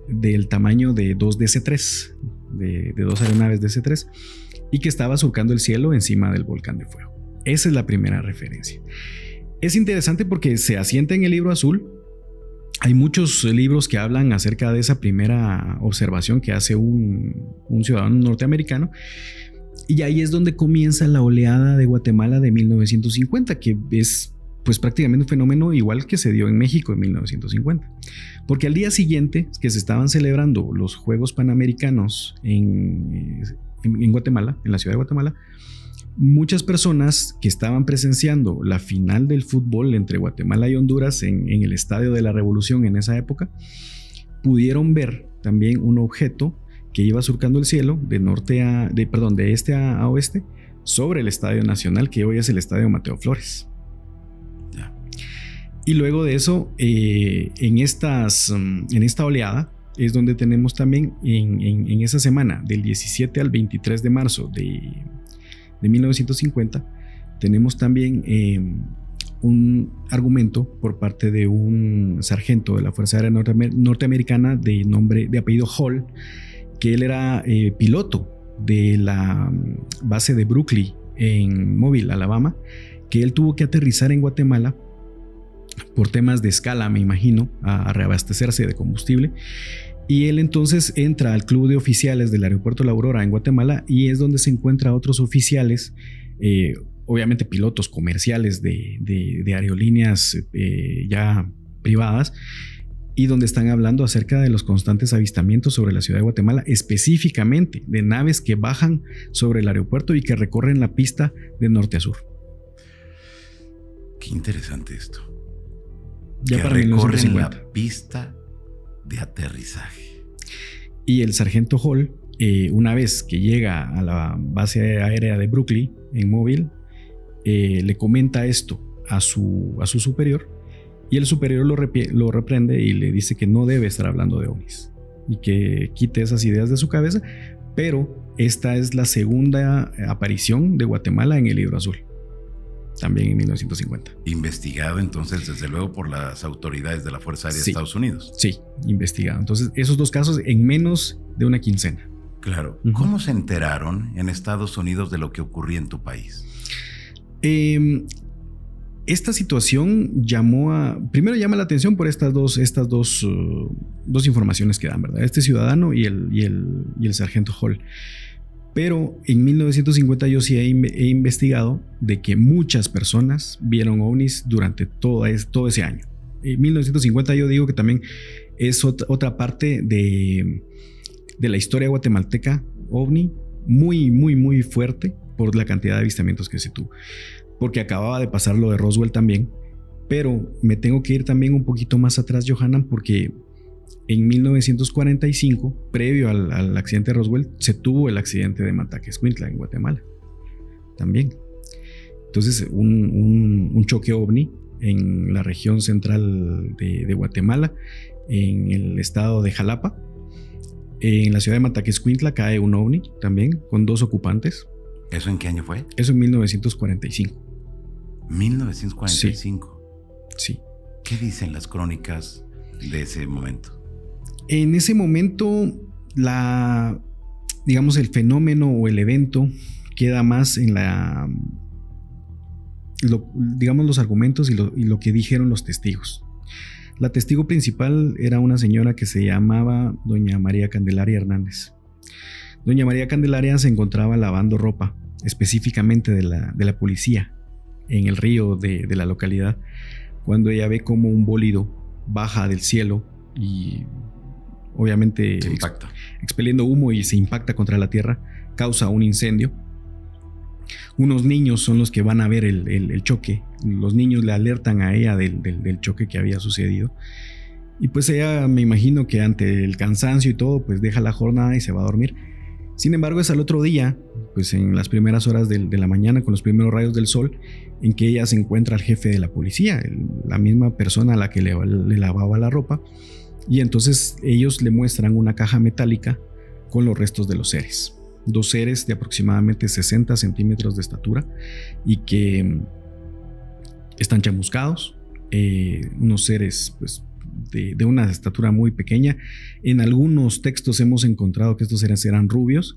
del tamaño de 2 DC-3, de 2 aeronaves DC-3, y que estaba surcando el cielo encima del volcán de fuego. Esa es la primera referencia. Es interesante porque se asienta en el libro azul. Hay muchos libros que hablan acerca de esa primera observación que hace un ciudadano norteamericano, y ahí es donde comienza la oleada de Guatemala de 1950, que es pues prácticamente un fenómeno igual que se dio en México en 1950, porque al día siguiente que se estaban celebrando los Juegos Panamericanos en Guatemala, en la ciudad de Guatemala, muchas personas que estaban presenciando la final del fútbol entre Guatemala y Honduras en el Estadio de la Revolución en esa época, pudieron ver también un objeto que iba surcando el cielo de este a oeste sobre el Estadio Nacional, que hoy es el Estadio Mateo Flores. Y luego de eso, en esta oleada, es donde tenemos también en esa semana del 17 al 23 de marzo de 1950, tenemos también un argumento por parte de un sargento de la Fuerza Aérea norteamericana de apellido Hall, que él era piloto de la base de Brooklyn en Mobile, Alabama, que él tuvo que aterrizar en Guatemala por temas de escala, me imagino, a reabastecerse de combustible. Y él entonces entra al club de oficiales del aeropuerto La Aurora en Guatemala, y es donde se encuentra otros oficiales, obviamente pilotos comerciales de aerolíneas ya privadas, y donde están hablando acerca de los constantes avistamientos sobre la ciudad de Guatemala, específicamente de naves que bajan sobre el aeropuerto y que recorren la pista de norte a sur. Qué interesante esto. Ya que para recorren 1950. la pista de aterrizaje. Y el sargento Hall, una vez que llega a la base aérea de Brooklyn en Mobile, le comenta esto a su superior, y el superior lo reprende y le dice que no debe estar hablando de ovnis y que quite esas ideas de su cabeza. Pero esta es la segunda aparición de Guatemala en el libro azul, también en 1950. Investigado entonces desde luego por las autoridades de la Fuerza Aérea de Estados Unidos. Sí, investigado. Entonces esos dos casos en menos de una quincena. Claro. ¿Cómo se enteraron en Estados Unidos de lo que ocurría en tu país? Esta situación primero llama la atención por estas dos informaciones que dan, ¿verdad? Este ciudadano y el sargento Hall. Pero en 1950 yo sí he investigado de que muchas personas vieron ovnis durante todo ese año. En 1950 yo digo que también es otra parte de la historia guatemalteca ovni muy, muy, muy fuerte por la cantidad de avistamientos que se tuvo. Porque acababa de pasar lo de Roswell también. Pero me tengo que ir también un poquito más atrás, Johanan, porque en 1945, previo al accidente de Roswell, se tuvo el accidente de Mataquescuintla en Guatemala también. Entonces, un choque ovni en la región central de Guatemala, en el estado de Jalapa. En la ciudad de Mataquescuintla cae un ovni también con 2 ocupantes. ¿Eso en qué año fue? Eso en 1945. 1945. Sí. ¿Qué dicen las crónicas de ese momento? En ese momento, digamos, el fenómeno o el evento queda más en digamos, los argumentos y lo que dijeron los testigos. La testigo principal era una señora que se llamaba doña María Candelaria Hernández. Doña María Candelaria se encontraba lavando ropa, específicamente de la policía, en el río de la localidad, cuando ella ve como un bólido baja del cielo y obviamente se impacta, expeliendo humo, y se impacta contra la tierra, causa un incendio. Unos niños son los que van a ver el choque. Los niños le alertan a ella del choque que había sucedido, y pues ella, me imagino que ante el cansancio y todo, pues deja la jornada y se va a dormir. Sin embargo, es al otro día, pues en las primeras horas de la mañana, con los primeros rayos del sol, en que ella se encuentra al jefe de la policía, la misma persona a la que le lavaba la ropa, y entonces ellos le muestran una caja metálica con los restos de los seres. 2 seres de aproximadamente 60 centímetros de estatura y que están chamuscados, unos seres pues de una estatura muy pequeña. En algunos textos hemos encontrado que estos seres eran rubios.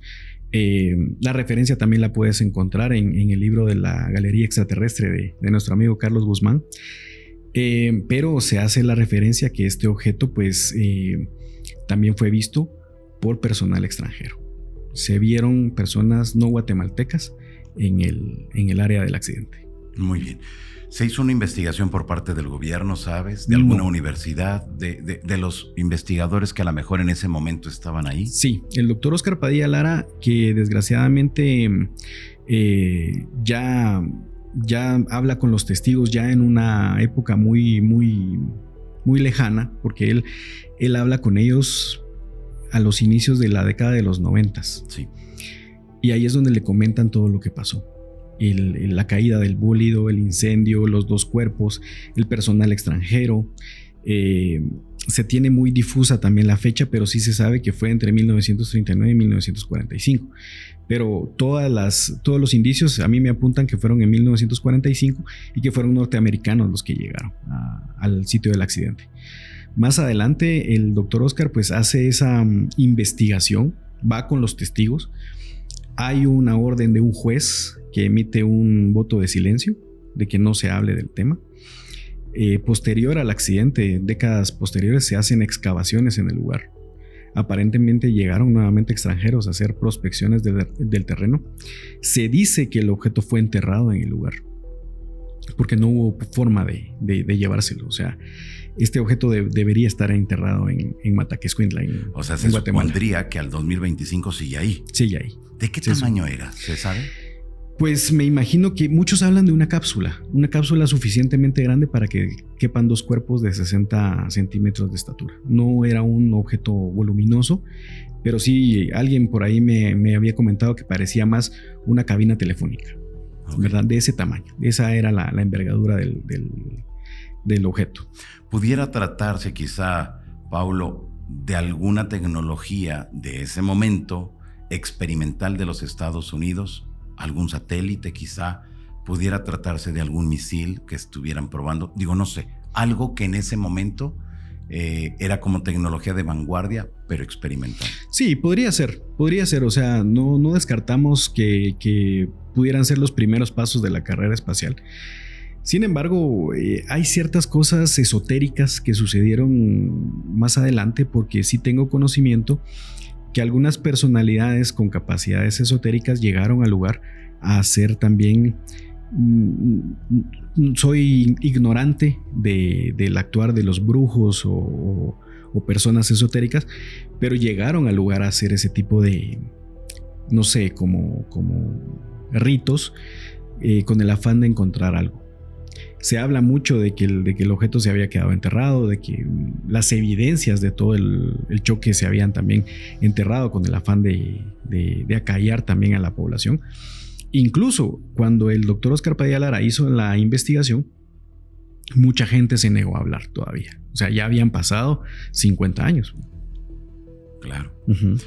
La referencia también la puedes encontrar en el libro de la Galería Extraterrestre de nuestro amigo Carlos Guzmán. Pero se hace la referencia que este objeto pues también fue visto por personal extranjero. Se vieron personas no guatemaltecas en el área del accidente. Muy bien. ¿Se hizo una investigación por parte del gobierno, sabes? ¿De alguna universidad? ¿De los investigadores que a lo mejor en ese momento estaban ahí? Sí, el doctor Oscar Padilla Lara, que desgraciadamente ya habla con los testigos ya en una época muy, muy, muy lejana, porque él habla con ellos a los inicios de la década de los 90. Sí. Y ahí es donde le comentan todo lo que pasó. La caída del bólido, el incendio, los 2 cuerpos, el personal extranjero. Se tiene muy difusa también la fecha, pero sí se sabe que fue entre 1939 y 1945. Pero todos los indicios a mí me apuntan que fueron en 1945 y que fueron norteamericanos los que llegaron al sitio del accidente. Más adelante el doctor Oscar pues hace esa investigación, va con los testigos. Hay una orden de un juez que emite un voto de silencio, de que no se hable del tema. Posterior al accidente, décadas posteriores, se hacen excavaciones en el lugar. Aparentemente llegaron nuevamente extranjeros a hacer prospecciones del terreno. Se dice que el objeto fue enterrado en el lugar, porque no hubo forma de llevárselo. O sea, este objeto debería estar enterrado en Mataquescuintla, o sea, se supondría que al 2025 sigue ahí. Sigue ahí. ¿De qué tamaño era? ¿Se sabe? Pues me imagino que muchos hablan de una cápsula suficientemente grande para que quepan 2 cuerpos de 60 centímetros de estatura. No era un objeto voluminoso, pero sí alguien por ahí me había comentado que parecía más una cabina telefónica, okay, ¿verdad? De ese tamaño. Esa era la envergadura del objeto. ¿Pudiera tratarse quizá, Paulo, de alguna tecnología de ese momento experimental de los Estados Unidos? ¿Algún satélite quizá? ¿Pudiera tratarse de algún misil que estuvieran probando? Digo, no sé, algo que en ese momento era como tecnología de vanguardia, pero experimental. Sí, podría ser. O sea, no descartamos que pudieran ser los primeros pasos de la carrera espacial. Sin embargo, hay ciertas cosas esotéricas que sucedieron más adelante, porque sí tengo conocimiento que algunas personalidades con capacidades esotéricas llegaron al lugar a hacer también. Soy ignorante del actuar de los brujos o personas esotéricas, pero llegaron al lugar a hacer ese tipo de, no sé, como ritos con el afán de encontrar algo. Se habla mucho de que el objeto se había quedado enterrado, de que las evidencias de todo el choque se habían también enterrado con el afán de acallar también a la población. Incluso cuando el doctor Oscar Padilla Lara hizo la investigación, mucha gente se negó a hablar todavía. O sea, ya habían pasado 50 años. Claro. Uh-huh.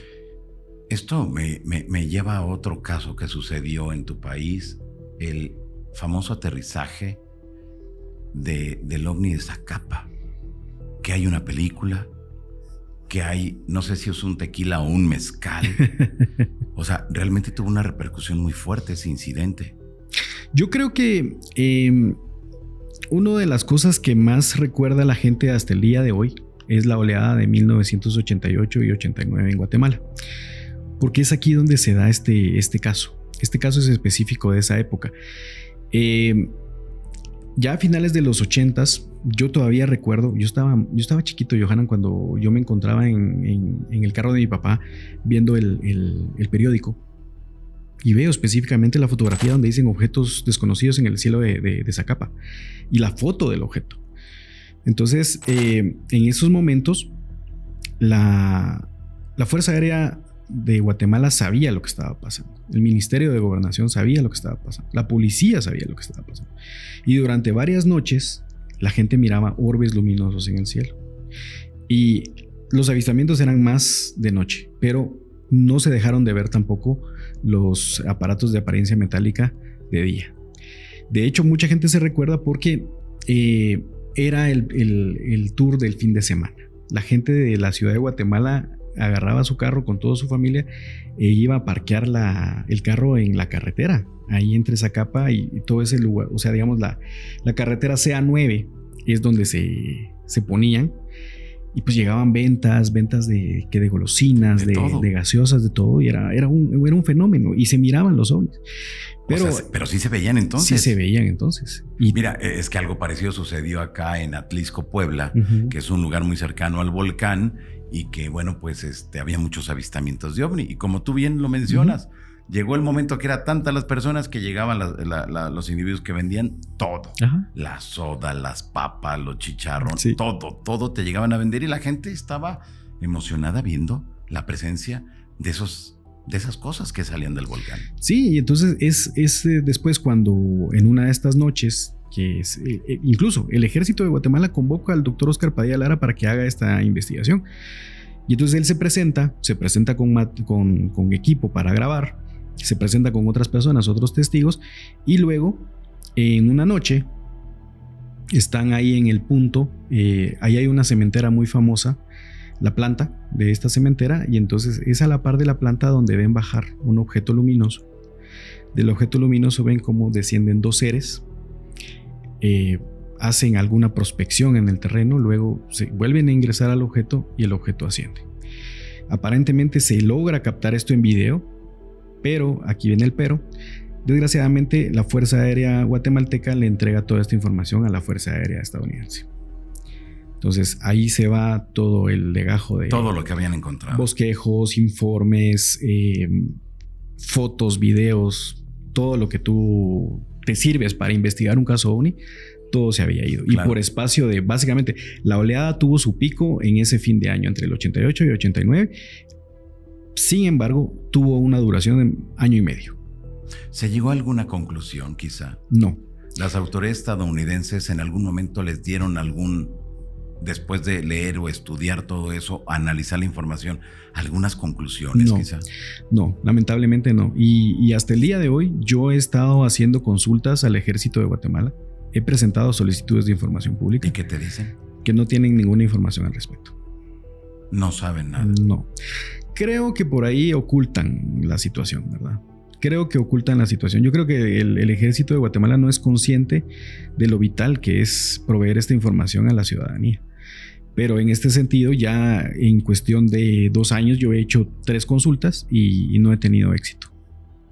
Esto me lleva a otro caso que sucedió en tu país, el famoso aterrizaje del ovni de Zacapa, que hay una película, que hay, no sé si es un tequila o un mezcal. O sea, realmente tuvo una repercusión muy fuerte ese incidente. Yo creo que una de las cosas que más recuerda a la gente hasta el día de hoy es la oleada de 1988 y 89 en Guatemala, porque es aquí donde se da este caso. Este caso es específico de esa época. Ya a finales de los 80s, yo todavía recuerdo, yo estaba chiquito, Johanan, cuando yo me encontraba en el carro de mi papá viendo el periódico, y veo específicamente la fotografía donde dicen objetos desconocidos en el cielo de Zacapa y la foto del objeto. Entonces, en esos momentos, la Fuerza Aérea de Guatemala sabía lo que estaba pasando. El Ministerio de Gobernación sabía lo que estaba pasando. La policía sabía lo que estaba pasando. Y durante varias noches la gente miraba orbes luminosos en el cielo. Y los avistamientos eran más de noche, pero no se dejaron de ver tampoco los aparatos de apariencia metálica de día. De hecho, mucha gente se recuerda porque era el tour del fin de semana. La gente de la ciudad de Guatemala agarraba su carro con toda su familia e iba a parquear el carro en la carretera, ahí entre Zacapa y todo ese lugar. O sea, digamos, la carretera CA9 es donde se ponían. Y pues llegaban ventas de golosinas, de gaseosas, de todo. Y era un fenómeno. Y se miraban los ovnis. Pero sí se veían entonces. Sí se veían entonces. Y mira, es que algo parecido sucedió acá en Atlisco, Puebla, que es un lugar muy cercano al volcán y que, bueno, pues había muchos avistamientos de ovni. Y como tú bien lo mencionas, llegó el momento que eran tantas las personas que llegaban los individuos que vendían todo. Ajá. La soda, las papas, los chicharrones, todo te llegaban a vender y la gente estaba emocionada viendo la presencia de esas cosas que salían del volcán. Sí, y entonces es después cuando en una de estas noches, que incluso el ejército de Guatemala convoca al doctor Oscar Padilla Lara para que haga esta investigación. Y entonces él se presenta con equipo para grabar, se presenta con otras personas, otros testigos, y luego en una noche están ahí en el punto, ahí hay una cementera muy famosa, la planta de esta cementera, y entonces es a la par de la planta donde ven bajar un objeto luminoso. Del objeto luminoso ven cómo descienden dos seres, hacen alguna prospección en el terreno, luego se vuelven a ingresar al objeto y el objeto asciende. Aparentemente se logra captar esto en video, pero aquí viene el pero. Desgraciadamente la Fuerza Aérea guatemalteca le entrega toda esta información a la Fuerza Aérea estadounidense. Entonces ahí se va todo el legajo de todo lo que habían encontrado. Bosquejos, informes, fotos, videos, todo lo que tú te sirves para investigar un caso OVNI, todo se había ido. Claro. Y por espacio de, básicamente, la oleada tuvo su pico en ese fin de año, entre el 88 y 89. Sin embargo, tuvo una duración de año y medio. ¿Se llegó a alguna conclusión, quizá? No. ¿Las autoridades estadounidenses en algún momento les dieron después de leer o estudiar todo eso, analizar la información, algunas conclusiones, quizá? No, lamentablemente no. Y hasta el día de hoy yo he estado haciendo consultas al Ejército de Guatemala. He presentado solicitudes de información pública. ¿Y qué te dicen? Que no tienen ninguna información al respecto. No saben nada. No. Creo que por ahí ocultan la situación, ¿verdad? Creo que ocultan la situación. Yo creo que el Ejército de Guatemala no es consciente de lo vital que es proveer esta información a la ciudadanía. Pero en este sentido, ya en cuestión de 2 años, yo he hecho 3 consultas y no he tenido éxito.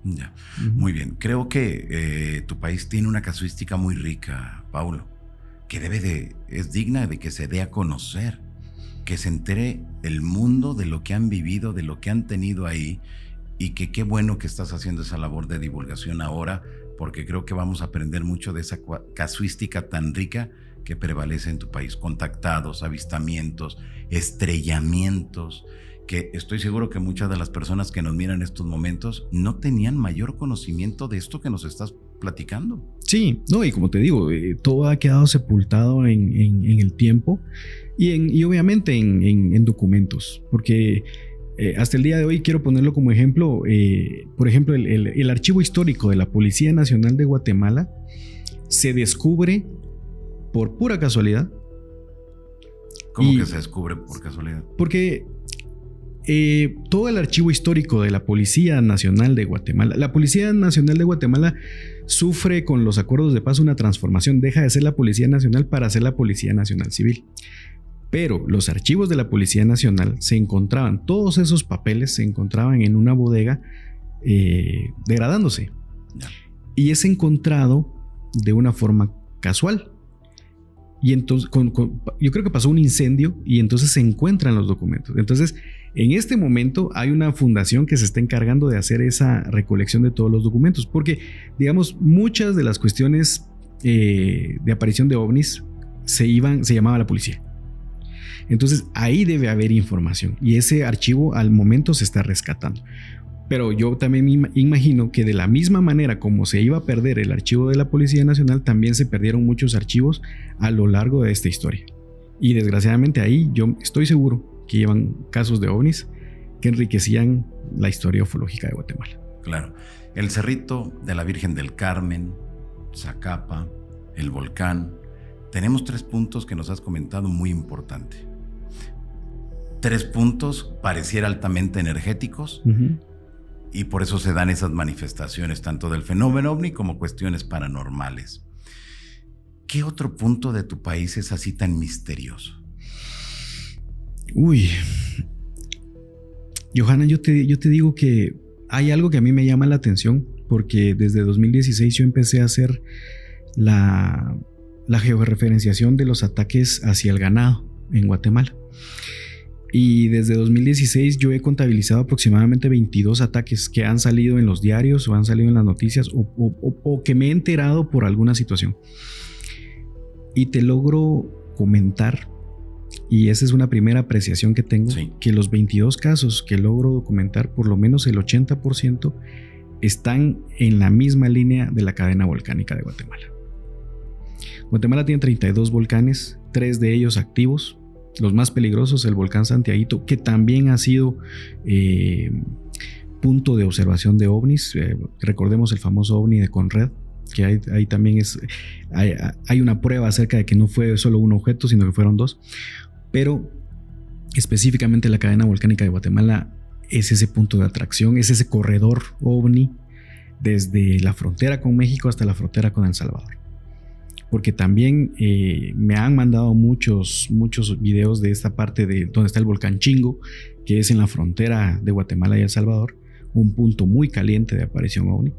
Ya, muy bien. Creo que tu país tiene una casuística muy rica, Paulo, que es digna de que se dé a conocer, que se entere el mundo de lo que han vivido, de lo que han tenido ahí, y que qué bueno que estás haciendo esa labor de divulgación ahora, porque creo que vamos a aprender mucho de esa casuística tan rica que prevalece en tu país. Contactados, avistamientos, estrellamientos, que estoy seguro que muchas de las personas que nos miran en estos momentos no tenían mayor conocimiento de esto que nos estás platicando. Sí, no, y como te digo, todo ha quedado sepultado en el tiempo y obviamente en documentos, porque hasta el día de hoy quiero ponerlo como ejemplo. Por ejemplo, el archivo histórico de la Policía Nacional de Guatemala se descubre por pura casualidad. ¿Cómo que se descubre por casualidad? Porque todo el archivo histórico de la Policía Nacional de Guatemala, la Policía Nacional de Guatemala sufre con los acuerdos de paz una transformación, deja de ser la Policía Nacional para ser la Policía Nacional Civil. Pero los archivos de la Policía Nacional todos esos papeles se encontraban en una bodega degradándose. Y es encontrado de una forma casual. Y entonces yo creo que pasó un incendio y entonces se encuentran los documentos. Entonces, en este momento hay una fundación que se está encargando de hacer esa recolección de todos los documentos, porque, digamos, muchas de las cuestiones de aparición de ovnis se llamaba a la policía. Entonces ahí debe haber información y ese archivo al momento se está rescatando. Pero yo también me imagino que de la misma manera como se iba a perder el archivo de la Policía Nacional, también se perdieron muchos archivos a lo largo de esta historia. Y desgraciadamente ahí yo estoy seguro que llevan casos de ovnis que enriquecían la historia ufológica de Guatemala. Claro. El Cerrito de la Virgen del Carmen, Zacapa, el volcán. Tenemos 3 puntos que nos has comentado muy importante. 3 puntos pareciera altamente energéticos. Y por eso se dan esas manifestaciones tanto del fenómeno ovni como cuestiones paranormales. ¿Qué otro punto de tu país es así tan misterioso? Uy, Johanna, yo te digo que hay algo que a mí me llama la atención porque desde 2016 yo empecé a hacer la georreferenciación de los ataques hacia el ganado en Guatemala. Y desde 2016 yo he contabilizado aproximadamente 22 ataques que han salido en los diarios o han salido en las noticias o que me he enterado por alguna situación. Y te logro comentar, y esa es una primera apreciación que tengo, sí, que los 22 casos que logro documentar, por lo menos el 80% están en la misma línea de la cadena volcánica de Guatemala. Guatemala tiene 32 volcanes, 3 de ellos activos. Los más peligrosos, el volcán Santiaguito, que también ha sido punto de observación de ovnis. Recordemos el famoso ovni de Conred, que ahí también hay una prueba acerca de que no fue solo un objeto, sino que fueron 2. Pero específicamente la cadena volcánica de Guatemala es ese punto de atracción, es ese corredor ovni desde la frontera con México hasta la frontera con El Salvador. Porque también me han mandado muchos videos de esta parte de donde está el volcán Chingo, que es en la frontera de Guatemala y El Salvador, un punto muy caliente de aparición ovni,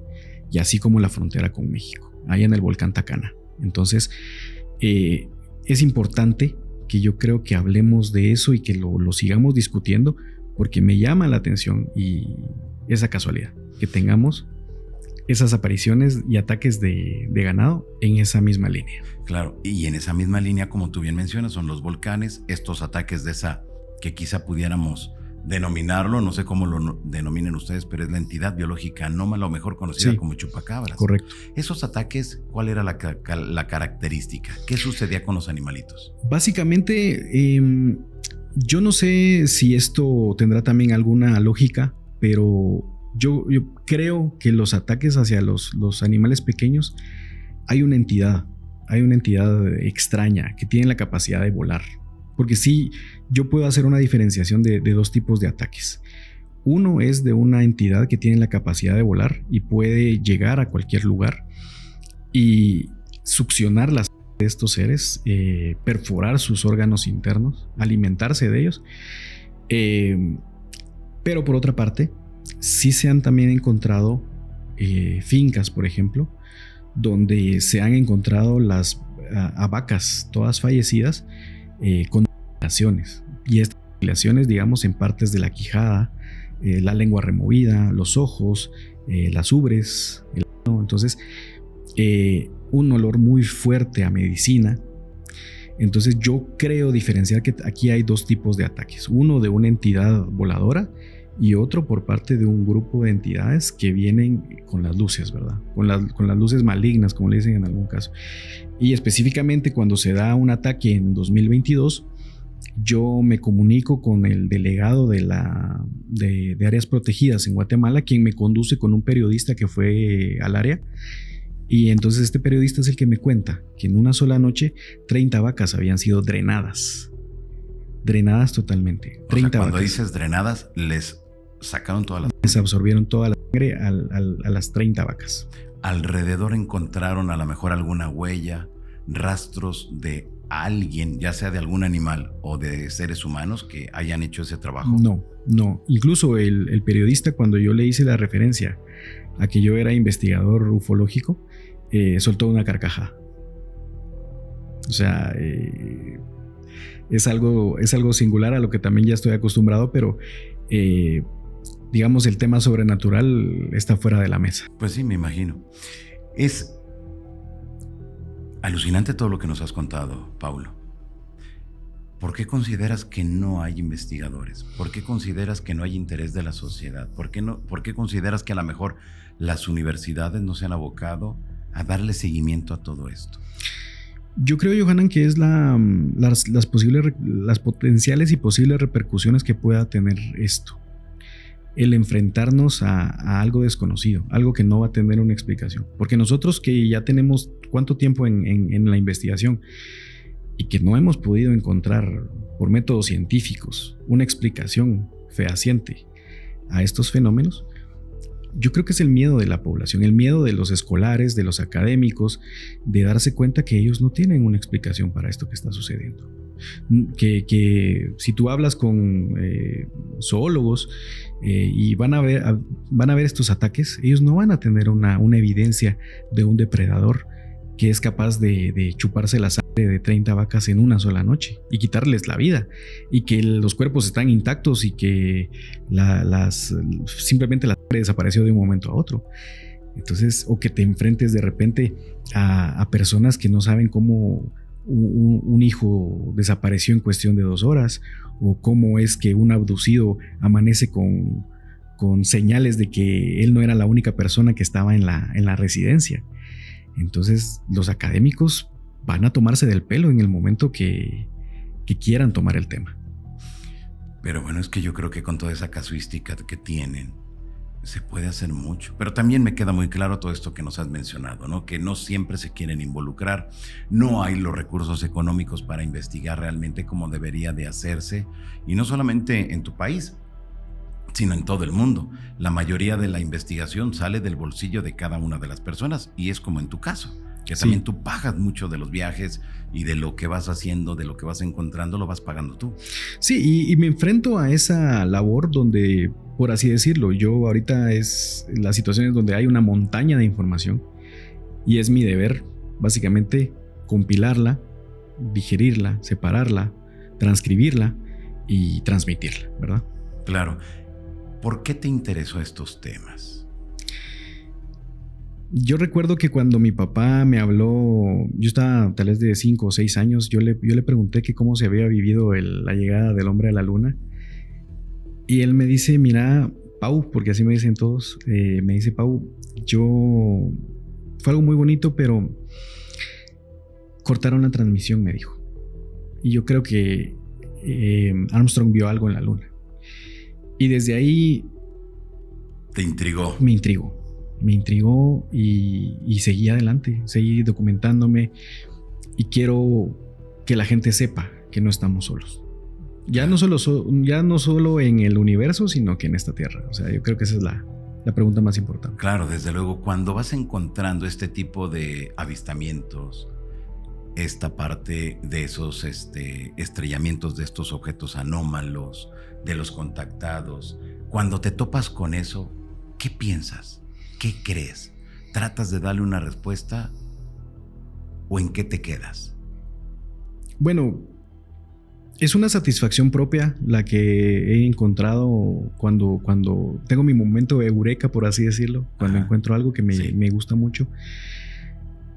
y así como la frontera con México, ahí en el volcán Tacana. Entonces, es importante que yo creo que hablemos de eso y que lo sigamos discutiendo, porque me llama la atención y esa casualidad, que tengamos esas apariciones y ataques de ganado en esa misma línea. Claro, y en esa misma línea, como tú bien mencionas, son los volcanes, estos ataques de esa que quizá pudiéramos denominarlo, no sé cómo lo denominen ustedes, pero es la entidad biológica anómala o mejor conocida como chupacabras. Correcto. Esos ataques, ¿cuál era la característica? ¿Qué sucedía con los animalitos? Básicamente, yo no sé si esto tendrá también alguna lógica, pero yo creo que los ataques hacia los animales pequeños hay una entidad extraña que tiene la capacidad de volar. Porque sí, yo puedo hacer una diferenciación de 2 tipos de ataques. Uno es de una entidad que tiene la capacidad de volar y puede llegar a cualquier lugar y succionar las de estos seres, perforar sus órganos internos, alimentarse de ellos. Pero por otra parte, sí se han también encontrado fincas, por ejemplo, donde se han encontrado a vacas todas fallecidas con mutilaciones. Y estas mutilaciones, digamos, en partes de la quijada, la lengua removida, los ojos, las ubres, entonces un olor muy fuerte a medicina. Entonces yo creo diferenciar que aquí hay 2 tipos de ataques, uno de una entidad voladora y otro por parte de un grupo de entidades que vienen con las luces, ¿verdad? Con las luces malignas, como le dicen en algún caso. Y específicamente cuando se da un ataque en 2022, yo me comunico con el delegado de áreas protegidas en Guatemala, quien me conduce con un periodista que fue al área. Y entonces este periodista es el que me cuenta que en una sola noche 30 vacas habían sido drenadas totalmente. 30 o sea, cuando vacas. Dices drenadas, les sacaron todas las... Les absorbieron toda la sangre a las 30 vacas. Alrededor encontraron a lo mejor alguna huella, rastros de alguien, ya sea de algún animal o de seres humanos que hayan hecho ese trabajo. No. Incluso el periodista, cuando yo le hice la referencia a que yo era investigador ufológico, soltó una carcajada. O sea, es algo singular a lo que también ya estoy acostumbrado, pero digamos el tema sobrenatural está fuera de la mesa. Pues sí, me imagino. Es alucinante todo lo que nos has contado, Paulo. ¿Por qué consideras que no hay investigadores? ¿Por qué consideras que no hay interés de la sociedad? ¿Por qué consideras que a lo mejor las universidades no se han abocado a darle seguimiento a todo esto? Yo creo, Johanan, que es las potenciales y posibles repercusiones que pueda tener esto. El enfrentarnos a algo desconocido, algo que no va a tener una explicación. Porque nosotros que ya tenemos cuánto tiempo en la investigación y que no hemos podido encontrar por métodos científicos una explicación fehaciente a estos fenómenos, yo creo que es el miedo de la población, el miedo de los escolares, de los académicos, de darse cuenta que ellos no tienen una explicación para esto que está sucediendo. Que si tú hablas con zoólogos y van a ver estos ataques, ellos no van a tener una evidencia de un depredador que es capaz de chuparse la sangre de 30 vacas en una sola noche y quitarles la vida, y que los cuerpos están intactos y que simplemente la sangre desapareció de un momento a otro. Entonces, o que te enfrentes de repente a personas que no saben cómo un hijo desapareció en cuestión de 2 horas, o cómo es que un abducido amanece con señales de que él no era la única persona que estaba en la residencia. Entonces los académicos van a tomarse del pelo en el momento que quieran tomar el tema. Pero bueno, es que yo creo que con toda esa casuística que tienen se puede hacer mucho. Pero también me queda muy claro todo esto que nos has mencionado, ¿no? Que no siempre se quieren involucrar, no hay los recursos económicos para investigar realmente como debería de hacerse, y no solamente en tu país, sino en todo el mundo. La mayoría de la investigación sale del bolsillo de cada una de las personas, y es como en tu caso, que también tú pagas mucho de los viajes y de lo que vas haciendo, de lo que vas encontrando, lo vas pagando tú. Sí, y me enfrento a esa labor donde, por así decirlo, yo ahorita es las situaciones donde hay una montaña de información y es mi deber, básicamente, compilarla, digerirla, separarla, transcribirla y transmitirla, ¿verdad? Claro. ¿Por qué te interesó estos temas? Yo recuerdo que cuando mi papá me habló, yo estaba tal vez de 5 o 6 años, yo le pregunté que cómo se había vivido la llegada del hombre a la luna. Y él me dice, mira, Pau, porque así me dicen todos, me dice, Pau, fue algo muy bonito, pero cortaron la transmisión, me dijo. Y yo creo que Armstrong vio algo en la luna. Y desde ahí... ¿Te intrigó? Me intrigó y seguí adelante, seguí documentándome, y quiero que la gente sepa que no estamos solos. Ya no solo en el universo, sino que en esta tierra. O sea, yo creo que esa es la pregunta más importante. Claro, desde luego, cuando vas encontrando este tipo de avistamientos, esta parte de esos estrellamientos de estos objetos anómalos, de los contactados, cuando te topas con eso, ¿qué piensas? ¿Qué crees? ¿Tratas de darle una respuesta o en qué te quedas? Bueno, es una satisfacción propia la que he encontrado cuando tengo mi momento eureka, por así decirlo, cuando encuentro algo que me gusta mucho.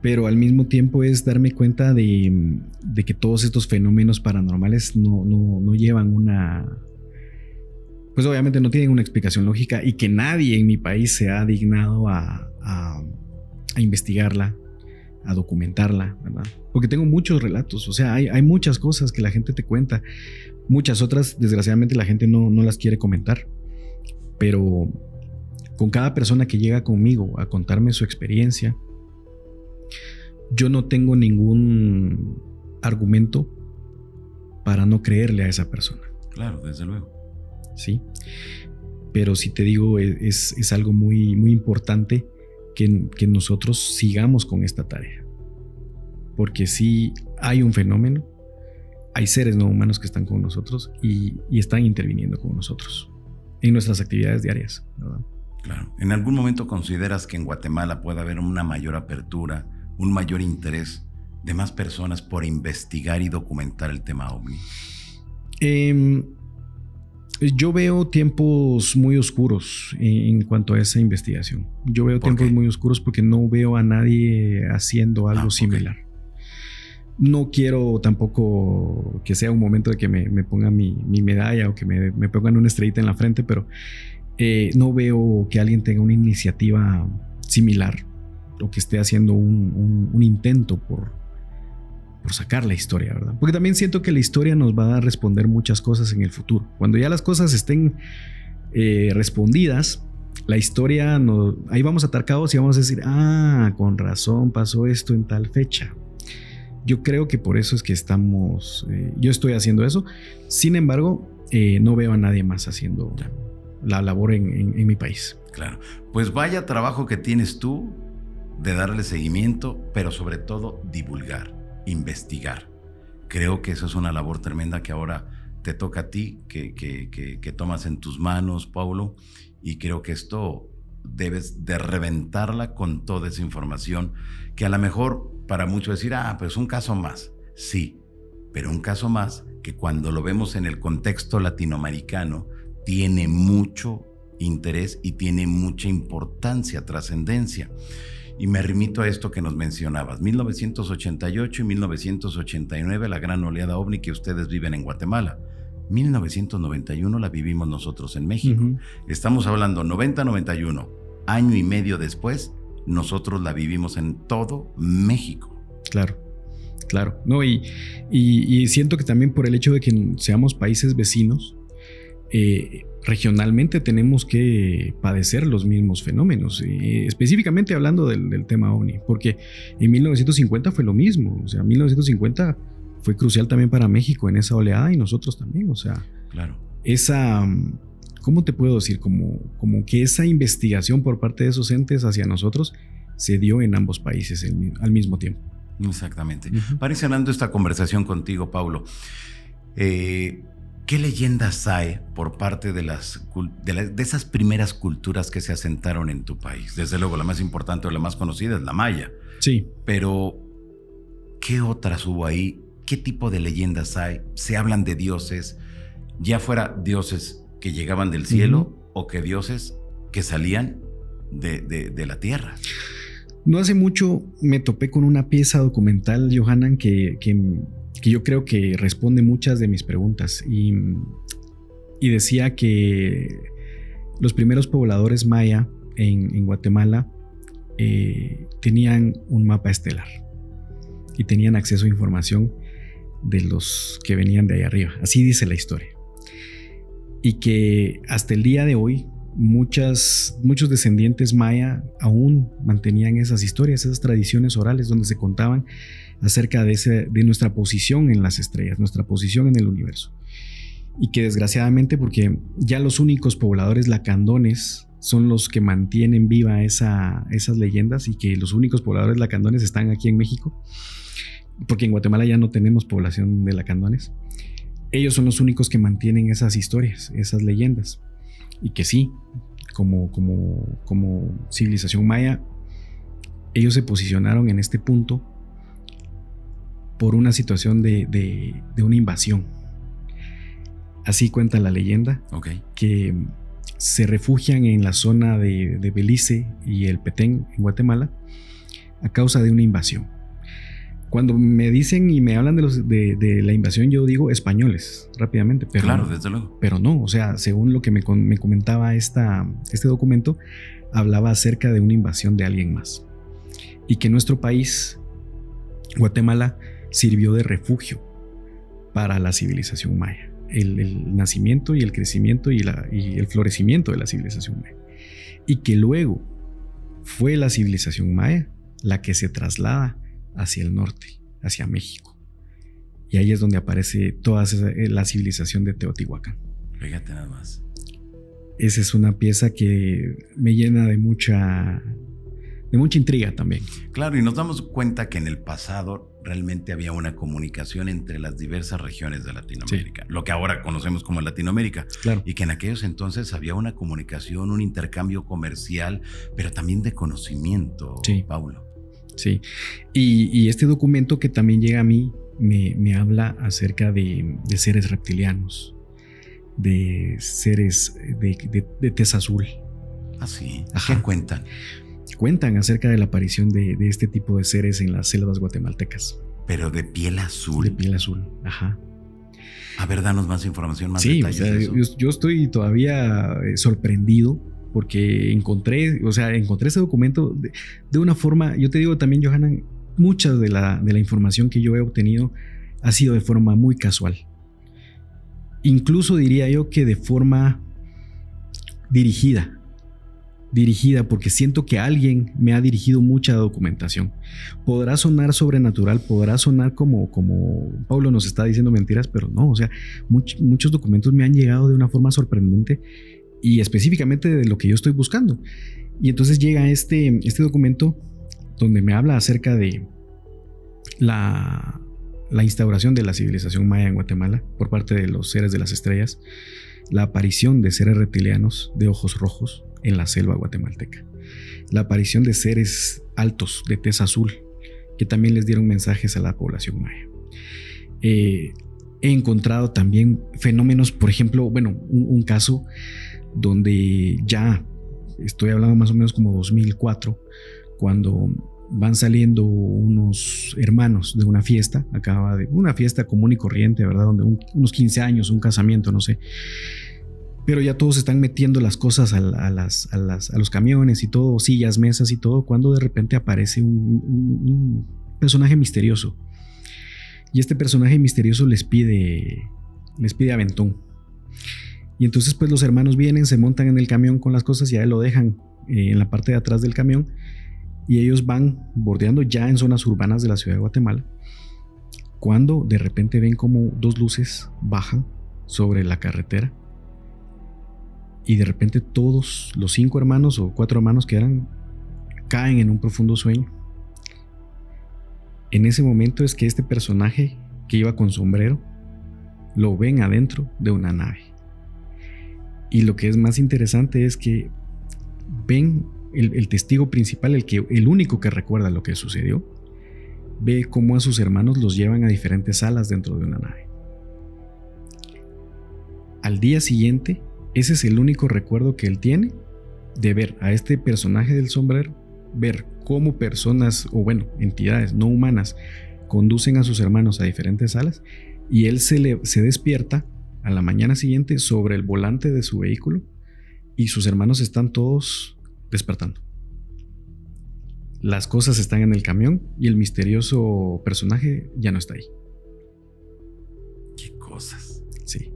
Pero al mismo tiempo es darme cuenta de que todos estos fenómenos paranormales no llevan pues obviamente no tienen una explicación lógica, y que nadie en mi país se ha dignado a investigarla, a documentarla, ¿verdad? Porque tengo muchos relatos, o sea, hay muchas cosas que la gente te cuenta, muchas otras desgraciadamente la gente no las quiere comentar, pero con cada persona que llega conmigo a contarme su experiencia, yo no tengo ningún argumento para no creerle a esa persona. Claro, desde luego. Sí, pero si te digo, es algo muy, muy importante que nosotros sigamos con esta tarea, porque sí hay un fenómeno, hay seres no humanos que están con nosotros y están interviniendo con nosotros en nuestras actividades diarias, ¿verdad? Claro. ¿En algún momento consideras que en Guatemala pueda haber una mayor apertura, un mayor interés de más personas por investigar y documentar el tema OVNI? Yo veo tiempos muy oscuros en cuanto a esa investigación. Yo veo tiempos muy oscuros porque no veo a nadie haciendo algo similar. No quiero tampoco que sea un momento de que me pongan mi medalla o que me pongan una estrellita en la frente, pero no veo que alguien tenga una iniciativa similar o que esté haciendo un intento por sacar la historia, ¿verdad? Porque también siento que la historia nos va a responder muchas cosas en el futuro. Cuando ya las cosas estén respondidas, la historia, ahí vamos a atar cabos y vamos a decir, con razón pasó esto en tal fecha. Yo creo que por eso es que yo estoy haciendo eso. Sin embargo, no veo a nadie más haciendo la labor en mi país. Claro, pues vaya trabajo que tienes tú de darle seguimiento, pero sobre todo divulgar, investigar. Creo que eso es una labor tremenda que ahora te toca a ti, que tomas en tus manos, Paulo, y creo que esto debes de reventarla con toda esa información que a lo mejor para muchos decir, pues un caso más. Sí, pero un caso más que cuando lo vemos en el contexto latinoamericano tiene mucho interés y tiene mucha importancia, trascendencia. Y me remito a esto que nos mencionabas, 1988 y 1989, la gran oleada ovni que ustedes viven en Guatemala. 1991 la vivimos nosotros en México. Uh-huh. Estamos hablando 90-91, año y medio después, nosotros la vivimos en todo México. Claro. No, y siento que también por el hecho de que seamos países vecinos, regionalmente tenemos que padecer los mismos fenómenos, específicamente hablando del tema OVNI, porque en 1950 fue lo mismo. O sea, 1950 fue crucial también para México en esa oleada y nosotros también. O sea, claro. Esa, ¿cómo te puedo decir? Como que esa investigación por parte de esos entes hacia nosotros se dio en ambos países al mismo tiempo. Exactamente. Uh-huh. Para ir cerrando esta conversación contigo, Paulo, ¿qué leyendas hay por parte de esas primeras culturas que se asentaron en tu país? Desde luego, la más importante o la más conocida es la maya. Sí. Pero, ¿qué otras hubo ahí? ¿Qué tipo de leyendas hay? ¿Se hablan de dioses, ya fuera dioses que llegaban del cielo uh-huh. o que dioses que salían de la tierra? No hace mucho me topé con una pieza documental, Johanan, que yo creo que responde muchas de mis preguntas y decía que los primeros pobladores maya en Guatemala tenían un mapa estelar y tenían acceso a información de los que venían de ahí arriba. Así dice la historia. Y que hasta el día de hoy muchos descendientes maya aún mantenían esas historias, esas tradiciones orales donde se contaban acerca de nuestra posición en las estrellas, nuestra posición en el universo. Y que desgraciadamente, porque ya los únicos pobladores lacandones son los que mantienen viva esas leyendas, y que los únicos pobladores lacandones están aquí en México, porque en Guatemala ya no tenemos población de lacandones. Ellos son los únicos que mantienen esas historias, esas leyendas. Y que sí, como civilización maya, ellos se posicionaron en este punto por una situación de una invasión. Así cuenta la leyenda, okay. Que se refugian en la zona de Belice y el Petén en Guatemala a causa de una invasión. Cuando me dicen y me hablan de la invasión, yo digo españoles rápidamente. Pero, claro, desde luego. Pero no, o sea, según lo que me comentaba este documento, hablaba acerca de una invasión de alguien más. Y que nuestro país, Guatemala, sirvió de refugio para la civilización maya. El nacimiento y el crecimiento y el florecimiento de la civilización maya. Y que luego fue la civilización maya la que se traslada hacia el norte, hacia México. Y ahí es donde aparece toda la civilización de Teotihuacán. Fíjate nada más. Esa es una pieza que me llena de mucha intriga también. Claro, y nos damos cuenta que en el pasado realmente había una comunicación entre las diversas regiones de Latinoamérica, sí. Lo que ahora conocemos como Latinoamérica, claro. Y que en aquellos entonces había una comunicación, un intercambio comercial, pero también de conocimiento, sí. Paulo. Sí, y este documento que también llega a mí me habla acerca de seres reptilianos, de seres de tez azul. ¿Ah, sí? ¿Qué cuentan? Cuentan acerca de la aparición de este tipo de seres en las selvas guatemaltecas. Pero de piel azul. De piel azul, ajá. A ver, danos más información, más sí, detalles. O sea, de eso. yo estoy todavía sorprendido porque encontré ese documento de una forma, yo te digo también, Johanan, mucha de la información que yo he obtenido ha sido de forma muy casual. Incluso diría yo que de forma dirigida, porque siento que alguien me ha dirigido mucha documentación. Podrá sonar sobrenatural, podrá sonar como Pablo nos está diciendo mentiras, pero no, o sea, muchos documentos me han llegado de una forma sorprendente y específicamente de lo que yo estoy buscando. Y entonces llega este documento donde me habla acerca de la instauración de la civilización maya en Guatemala por parte de los seres de las estrellas, la aparición de seres reptilianos de ojos rojos en la selva guatemalteca, la aparición de seres altos de tez azul que también les dieron mensajes a la población maya. He encontrado también fenómenos, por ejemplo, un caso donde ya estoy hablando más o menos como 2004, cuando van saliendo unos hermanos de una fiesta, acaba de una fiesta común y corriente, ¿verdad? Donde unos 15 años, un casamiento, no sé. Pero ya todos están metiendo las cosas a los camiones y todo, sillas, mesas y todo, cuando de repente aparece un personaje misterioso. Y este personaje misterioso les pide aventón. Y entonces pues los hermanos vienen, se montan en el camión con las cosas y a él lo dejan en la parte de atrás del camión. Y ellos van bordeando ya en zonas urbanas de la ciudad de Guatemala, cuando de repente ven como dos luces bajan sobre la carretera. Y de repente todos los 5 hermanos o 4 hermanos que eran caen en un profundo sueño. En ese momento es que este personaje que iba con sombrero lo ven adentro de una nave. Y lo que es más interesante es que ven el testigo principal, el único que recuerda lo que sucedió, ve cómo a sus hermanos los llevan a diferentes salas dentro de una nave. Al día siguiente, ese es el único recuerdo que él tiene de ver a este personaje del sombrero, ver cómo personas entidades no humanas conducen a sus hermanos a diferentes salas, y él se despierta a la mañana siguiente sobre el volante de su vehículo y sus hermanos están todos despertando. Las cosas están en el camión y el misterioso personaje ya no está ahí. ¿Qué cosas? Sí.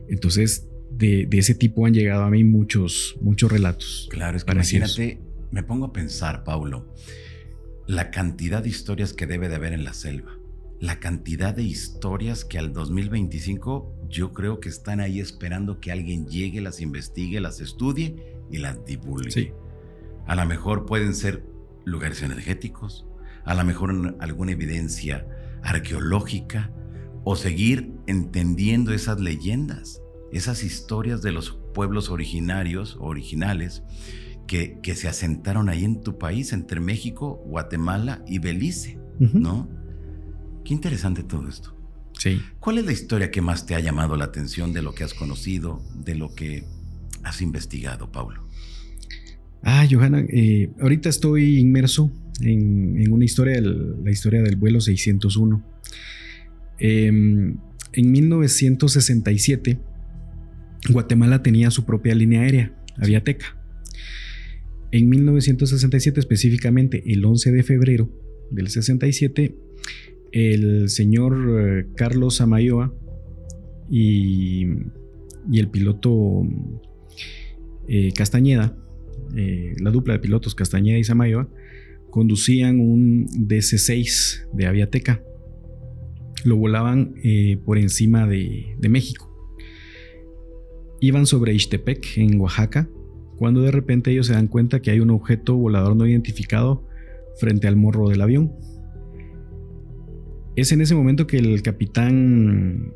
Entonces, de ese tipo han llegado a mí muchos relatos. Claro, es que parecidos. imagínate, me pongo a pensar, Paulo, la cantidad de historias que debe de haber en la selva, la cantidad de historias que al 2025 yo creo que están ahí esperando que alguien llegue, las investigue, las estudie y las divulgue. Sí. A lo mejor pueden ser lugares energéticos, a lo mejor alguna evidencia arqueológica, o seguir entendiendo esas leyendas, esas historias de los pueblos originarios o originales que se asentaron ahí en tu país, entre México, Guatemala y Belice, ¿no? Qué interesante todo esto. Sí. ¿Cuál es la historia que más te ha llamado la atención de lo que has conocido, de lo que has investigado, Paulo? Johanna, ahorita estoy inmerso en una historia, la historia del vuelo 601. En 1967, Guatemala tenía su propia línea aérea, Aviateca. En 1967, específicamente el 11 de febrero del 67, el señor Carlos Samayoa y el piloto Castañeda, la dupla de pilotos Castañeda y Samayoa, conducían un DC-6 de Aviateca. Lo volaban por encima de México. Iban sobre Ixtepec, en Oaxaca, cuando de repente ellos se dan cuenta que hay un objeto volador no identificado frente al morro del avión. Es en ese momento que el capitán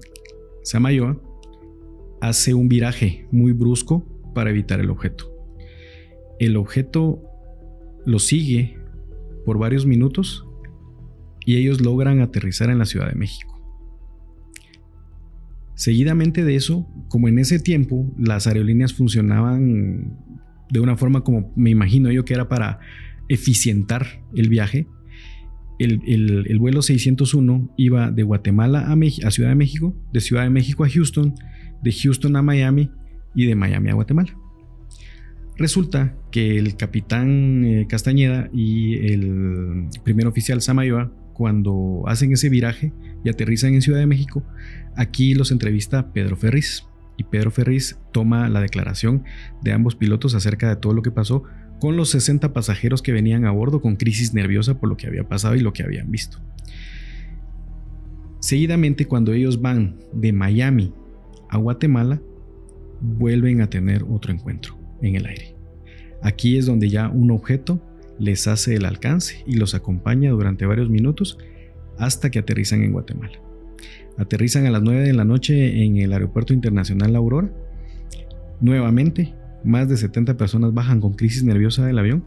Samayoa hace un viraje muy brusco para evitar el objeto. El objeto lo sigue por varios minutos y ellos logran aterrizar en la Ciudad de México. Seguidamente de eso, como en ese tiempo las aerolíneas funcionaban de una forma como me imagino yo que era para eficientar el viaje, el vuelo 601 iba de Guatemala a Ciudad de México, de Ciudad de México a Houston, de Houston a Miami y de Miami a Guatemala. Resulta que el capitán Castañeda y el primer oficial Samayoa, cuando hacen ese viraje y aterrizan en Ciudad de México, aquí los entrevista Pedro Ferriz. Y Pedro Ferriz toma la declaración de ambos pilotos acerca de todo lo que pasó con los 60 pasajeros que venían a bordo con crisis nerviosa por lo que había pasado y lo que habían visto. Seguidamente, cuando ellos van de Miami a Guatemala, vuelven a tener otro encuentro en el aire. Aquí es donde ya un objeto les hace el alcance y los acompaña durante varios minutos hasta que aterrizan en Guatemala. Aterrizan a las 9 de la noche en el Aeropuerto Internacional La Aurora. Nuevamente, más de 70 personas bajan con crisis nerviosa del avión.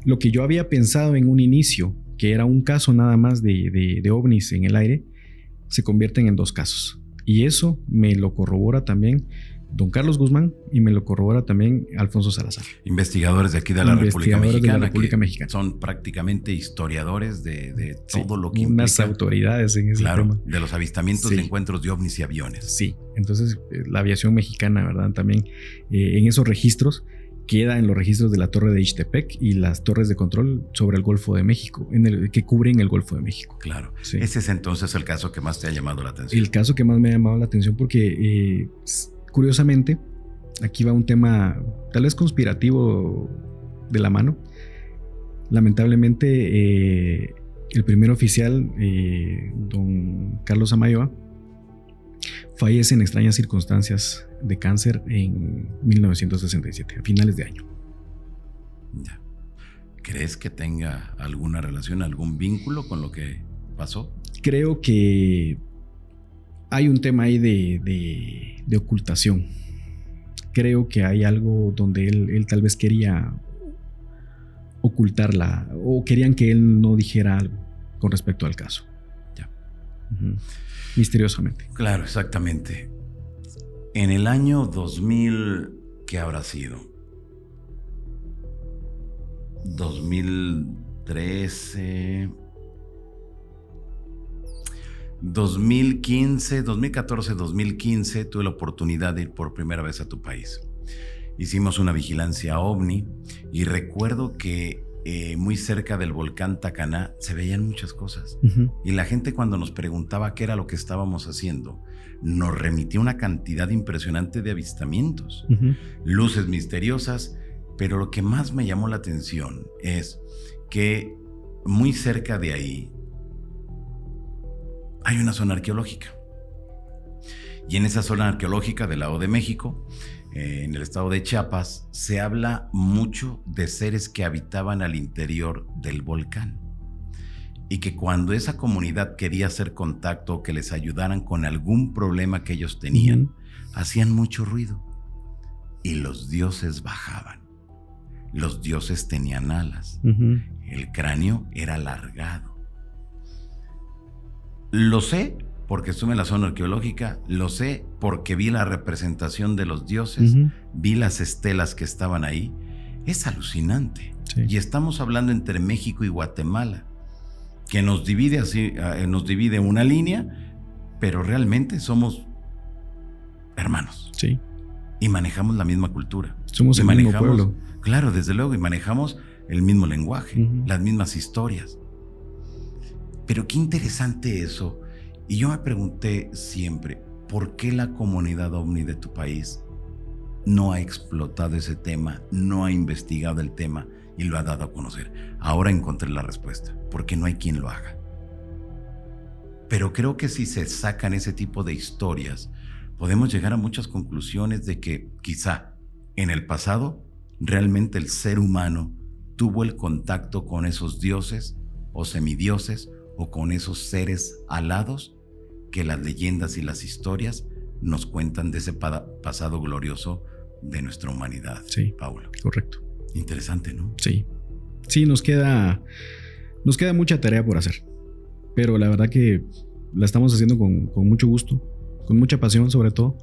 Lo que yo había pensado en un inicio, que era un caso nada más de ovnis en el aire, se convierten en 2 casos. Y eso me lo corrobora también don Carlos Guzmán y me lo corrobora también Alfonso Salazar. Investigadores de aquí de la República Mexicana. Son prácticamente historiadores de todo lo que implica. Unas autoridades en ese tema. De los avistamientos de encuentros de ovnis y aviones. Sí, entonces la aviación mexicana, ¿verdad? También en esos registros queda en los registros de la Torre de Ixtepec y las torres de control sobre el Golfo de México, que cubren el Golfo de México. Claro. Sí. Ese es entonces el caso que más te ha llamado la atención. El caso que más me ha llamado la atención porque curiosamente, aquí va un tema tal vez conspirativo de la mano. Lamentablemente, el primer oficial, don Carlos Samayoa, fallece en extrañas circunstancias de cáncer en 1967, a finales de año. Ya. ¿Crees que tenga alguna relación, algún vínculo con lo que pasó? Creo que hay un tema ahí de ocultación. Creo que hay algo donde él tal vez quería ocultarla o querían que él no dijera algo con respecto al caso. Ya. Misteriosamente. Claro, exactamente. En el año 2000, ¿qué habrá sido? 2013... 2014-2015 tuve la oportunidad de ir por primera vez a tu país. Hicimos una vigilancia ovni y recuerdo que muy cerca del volcán Tacaná se veían muchas cosas. Y la gente, cuando nos preguntaba qué era lo que estábamos haciendo, nos remitía una cantidad impresionante de avistamientos, luces misteriosas, pero lo que más me llamó la atención es que muy cerca de ahí hay una zona arqueológica. Y en esa zona arqueológica del lado de México, en el estado de Chiapas, se habla mucho de seres que habitaban al interior del volcán. Y que cuando esa comunidad quería hacer contacto o que les ayudaran con algún problema que ellos tenían, hacían mucho ruido. Y los dioses bajaban. Los dioses tenían alas. El cráneo era alargado. Lo sé porque estuve en la zona arqueológica, lo sé porque vi la representación de los dioses, vi las estelas que estaban ahí. Es alucinante. Sí. Y estamos hablando entre México y Guatemala, que nos divide así, nos divide una línea, pero realmente somos hermanos. Sí. Y manejamos la misma cultura. Somos el mismo pueblo. Claro, desde luego, y manejamos el mismo lenguaje, las mismas historias. Pero qué interesante eso. Y yo me pregunté siempre, ¿por qué la comunidad ovni de tu país no ha explotado ese tema, no ha investigado el tema y lo ha dado a conocer? Ahora encontré la respuesta, porque no hay quien lo haga. Pero creo que si se sacan ese tipo de historias, podemos llegar a muchas conclusiones de que quizá en el pasado realmente el ser humano tuvo el contacto con esos dioses o semidioses o con esos seres alados que las leyendas y las historias nos cuentan de ese pasado glorioso de nuestra humanidad. Sí, Paulo. Correcto. Interesante, ¿no? Sí. Sí, nos queda mucha tarea por hacer, pero la verdad que la estamos haciendo con mucho gusto, con mucha pasión sobre todo,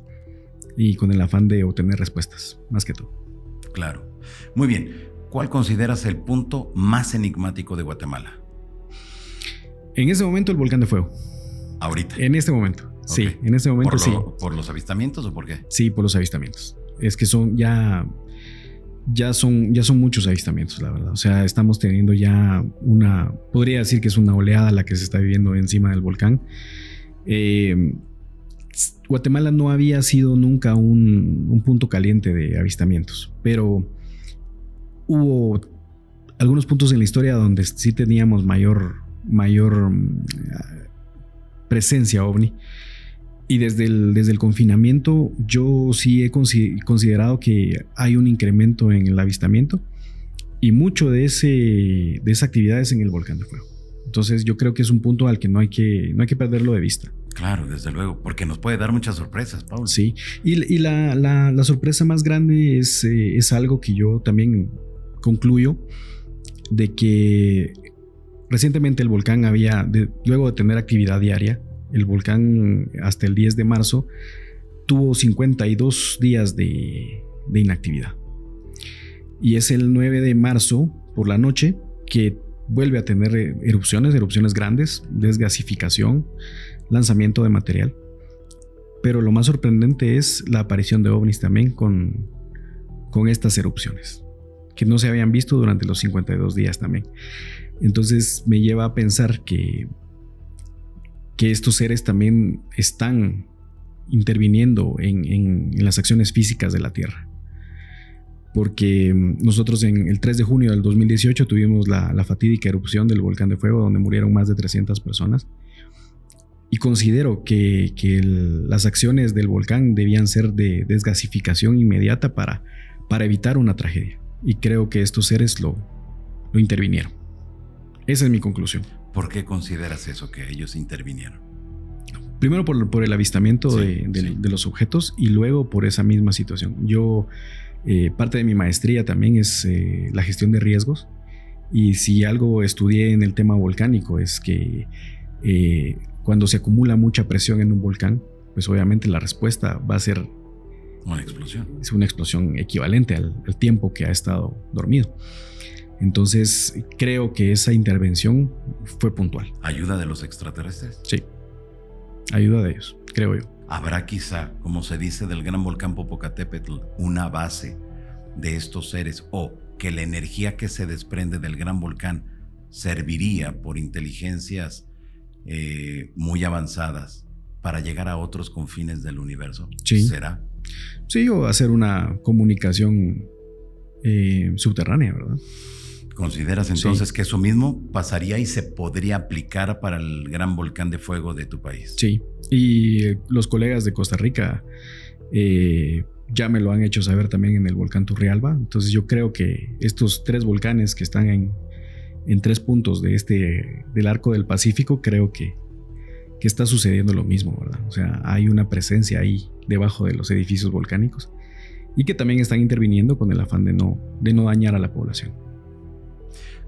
y con el afán de obtener respuestas, más que todo. Claro. Muy bien. ¿Cuál consideras el punto más enigmático de Guatemala? En ese momento el volcán de fuego. Ahorita. En este momento. Okay. Sí, en este momento sí. ¿Por los avistamientos o por qué? Sí, por los avistamientos. Es que son ya son muchos avistamientos, la verdad. O sea, estamos teniendo ya podría decir que es una oleada la que se está viviendo encima del volcán. Guatemala no había sido nunca un punto caliente de avistamientos, pero hubo algunos puntos en la historia donde sí teníamos mayor presencia ovni. Y desde el confinamiento yo sí he considerado que hay un incremento en el avistamiento y mucho de esa actividad es en el volcán de fuego. Entonces yo creo que es un punto al que no hay que perderlo de vista. Claro, desde luego, porque nos puede dar muchas sorpresas, Paulo. Sí, y la sorpresa más grande es algo que yo también concluyo, de que recientemente el volcán luego de tener actividad diaria, el volcán hasta el 10 de marzo tuvo 52 días de inactividad. Y es el 9 de marzo por la noche que vuelve a tener erupciones grandes, desgasificación, lanzamiento de material. Pero lo más sorprendente es la aparición de ovnis también con estas erupciones, que no se habían visto durante los 52 días también. Entonces me lleva a pensar que estos seres también están interviniendo en las acciones físicas de la Tierra. Porque nosotros en el 3 de junio del 2018 tuvimos la fatídica erupción del volcán de fuego, donde murieron más de 300 personas. Y considero que las acciones del volcán debían ser de desgasificación inmediata para evitar una tragedia. Y creo que estos seres lo intervinieron. Esa es mi conclusión. ¿Por qué consideras eso, que ellos intervinieron? Primero por el avistamiento de los objetos y luego por esa misma situación. Yo, parte de mi maestría también es la gestión de riesgos, y si algo estudié en el tema volcánico es que cuando se acumula mucha presión en un volcán, pues obviamente la respuesta va a ser una explosión. Es una explosión equivalente al tiempo que ha estado dormido. Entonces creo que esa intervención fue puntual. ¿Ayuda de los extraterrestres? Sí, ayuda de ellos, creo yo. ¿Habrá quizá, como se dice del gran volcán Popocatépetl, una base de estos seres, o que la energía que se desprende del gran volcán serviría por inteligencias muy avanzadas para llegar a otros confines del universo? Sí. ¿Será? Sí, o hacer una comunicación subterránea, ¿verdad? ¿Consideras entonces que eso mismo pasaría y se podría aplicar para el gran volcán de fuego de tu país? Sí, y los colegas de Costa Rica ya me lo han hecho saber también en el volcán Turrialba. Entonces yo creo que estos 3 volcanes que están en 3 puntos del arco del Pacífico, creo que está sucediendo lo mismo, ¿verdad? O sea, hay una presencia ahí debajo de los edificios volcánicos y que también están interviniendo con el afán de no dañar a la población.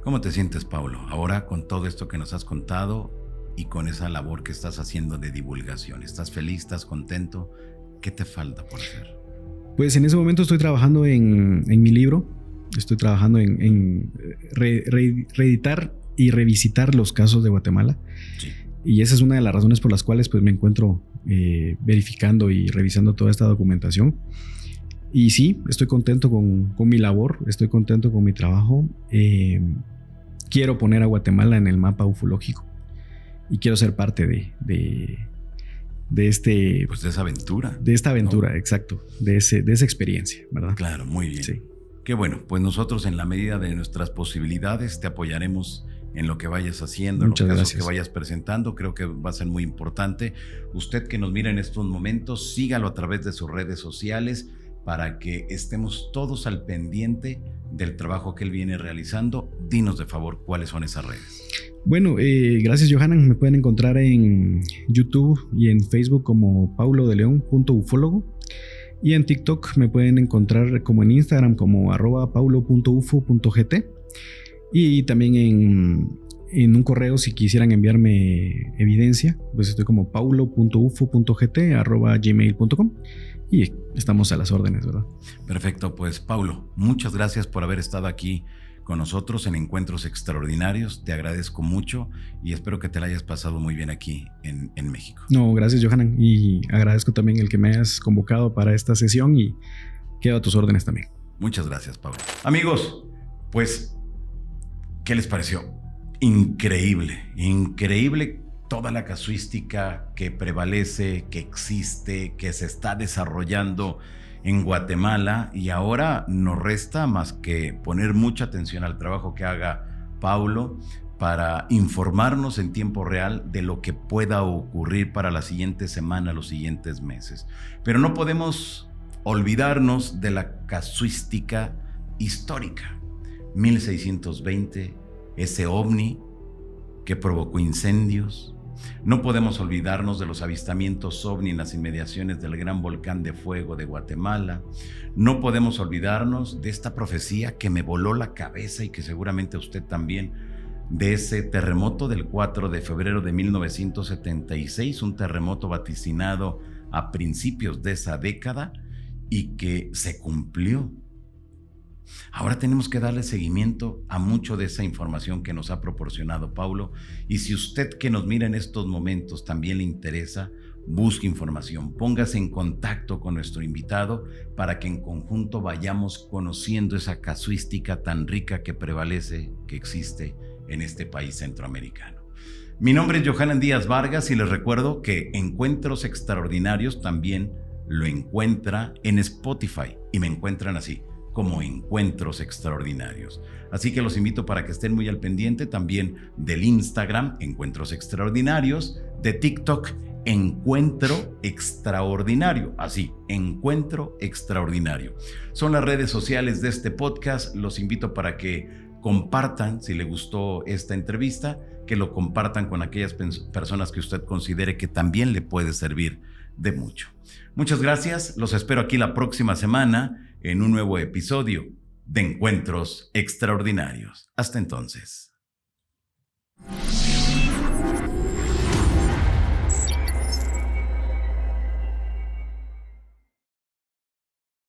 ¿Cómo te sientes, Paulo, ahora con todo esto que nos has contado y con esa labor que estás haciendo de divulgación? ¿Estás feliz? ¿Estás contento? ¿Qué te falta por hacer? Pues en ese momento estoy trabajando en mi libro. Estoy trabajando en reeditar y revisitar los casos de Guatemala. Sí. Y esa es una de las razones por las cuales pues, me encuentro verificando y revisando toda esta documentación. Y sí, estoy contento con mi labor, estoy contento con mi trabajo. Quiero poner a Guatemala en el mapa ufológico y quiero ser parte de esa aventura. De esta aventura, ¿no? Exacto, de esa experiencia, ¿verdad? Claro, muy bien. Sí. Qué bueno, pues nosotros en la medida de nuestras posibilidades te apoyaremos en lo que vayas haciendo, Muchas en los casos gracias. que vayas presentando. Creo que va a ser muy importante. Usted que nos mira en estos momentos, sígalo a través de sus redes sociales para que estemos todos al pendiente del trabajo que él viene realizando. Dinos de favor cuáles son esas redes. Bueno, gracias, Johanan. Me pueden encontrar en YouTube y en Facebook como paulodeleon.ufólogo. Y en TikTok me pueden encontrar como en Instagram como @paulo.ufo.gt. Y también en un correo, si quisieran enviarme evidencia, pues estoy como paulo.ufo.gt@gmail.com. Y estamos a las órdenes, ¿verdad? Perfecto, pues Paulo, muchas gracias por haber estado aquí con nosotros en Encuentros Extraordinarios. Te agradezco mucho y espero que te la hayas pasado muy bien aquí en México. No, gracias, Johanan, y agradezco también el que me hayas convocado para esta sesión y quedo a tus órdenes también. Muchas gracias, Pablo. Amigos, pues, ¿qué les pareció? Increíble, increíble toda la casuística que prevalece, que existe, que se está desarrollando en Guatemala, y ahora no resta más que poner mucha atención al trabajo que haga Paulo para informarnos en tiempo real de lo que pueda ocurrir para la siguiente semana, los siguientes meses. Pero no podemos olvidarnos de la casuística histórica. 1620, ese ovni que provocó incendios. No podemos olvidarnos de los avistamientos ovni en las inmediaciones del gran volcán de fuego de Guatemala. No podemos olvidarnos de esta profecía que me voló la cabeza y que seguramente a usted también, de ese terremoto del 4 de febrero de 1976, un terremoto vaticinado a principios de esa década y que se cumplió. Ahora tenemos que darle seguimiento a mucho de esa información que nos ha proporcionado Paulo, y si usted que nos mira en estos momentos también le interesa, busque información, póngase en contacto con nuestro invitado para que en conjunto vayamos conociendo esa casuística tan rica que prevalece, que existe en este país centroamericano. Mi nombre es Johanan Díaz Vargas y les recuerdo que Encuentros Extraordinarios también lo encuentra en Spotify y me encuentran así, como Encuentros Extraordinarios. Así que los invito para que estén muy al pendiente también del Instagram, Encuentros Extraordinarios, de TikTok, Encuentro Extraordinario, así, Encuentro Extraordinario. Son las redes sociales de este podcast. Los invito para que compartan, si le gustó esta entrevista, que lo compartan con aquellas personas que usted considere que también le puede servir de mucho. Muchas gracias, los espero aquí la próxima semana en un nuevo episodio de Encuentros Extraordinarios. Hasta entonces.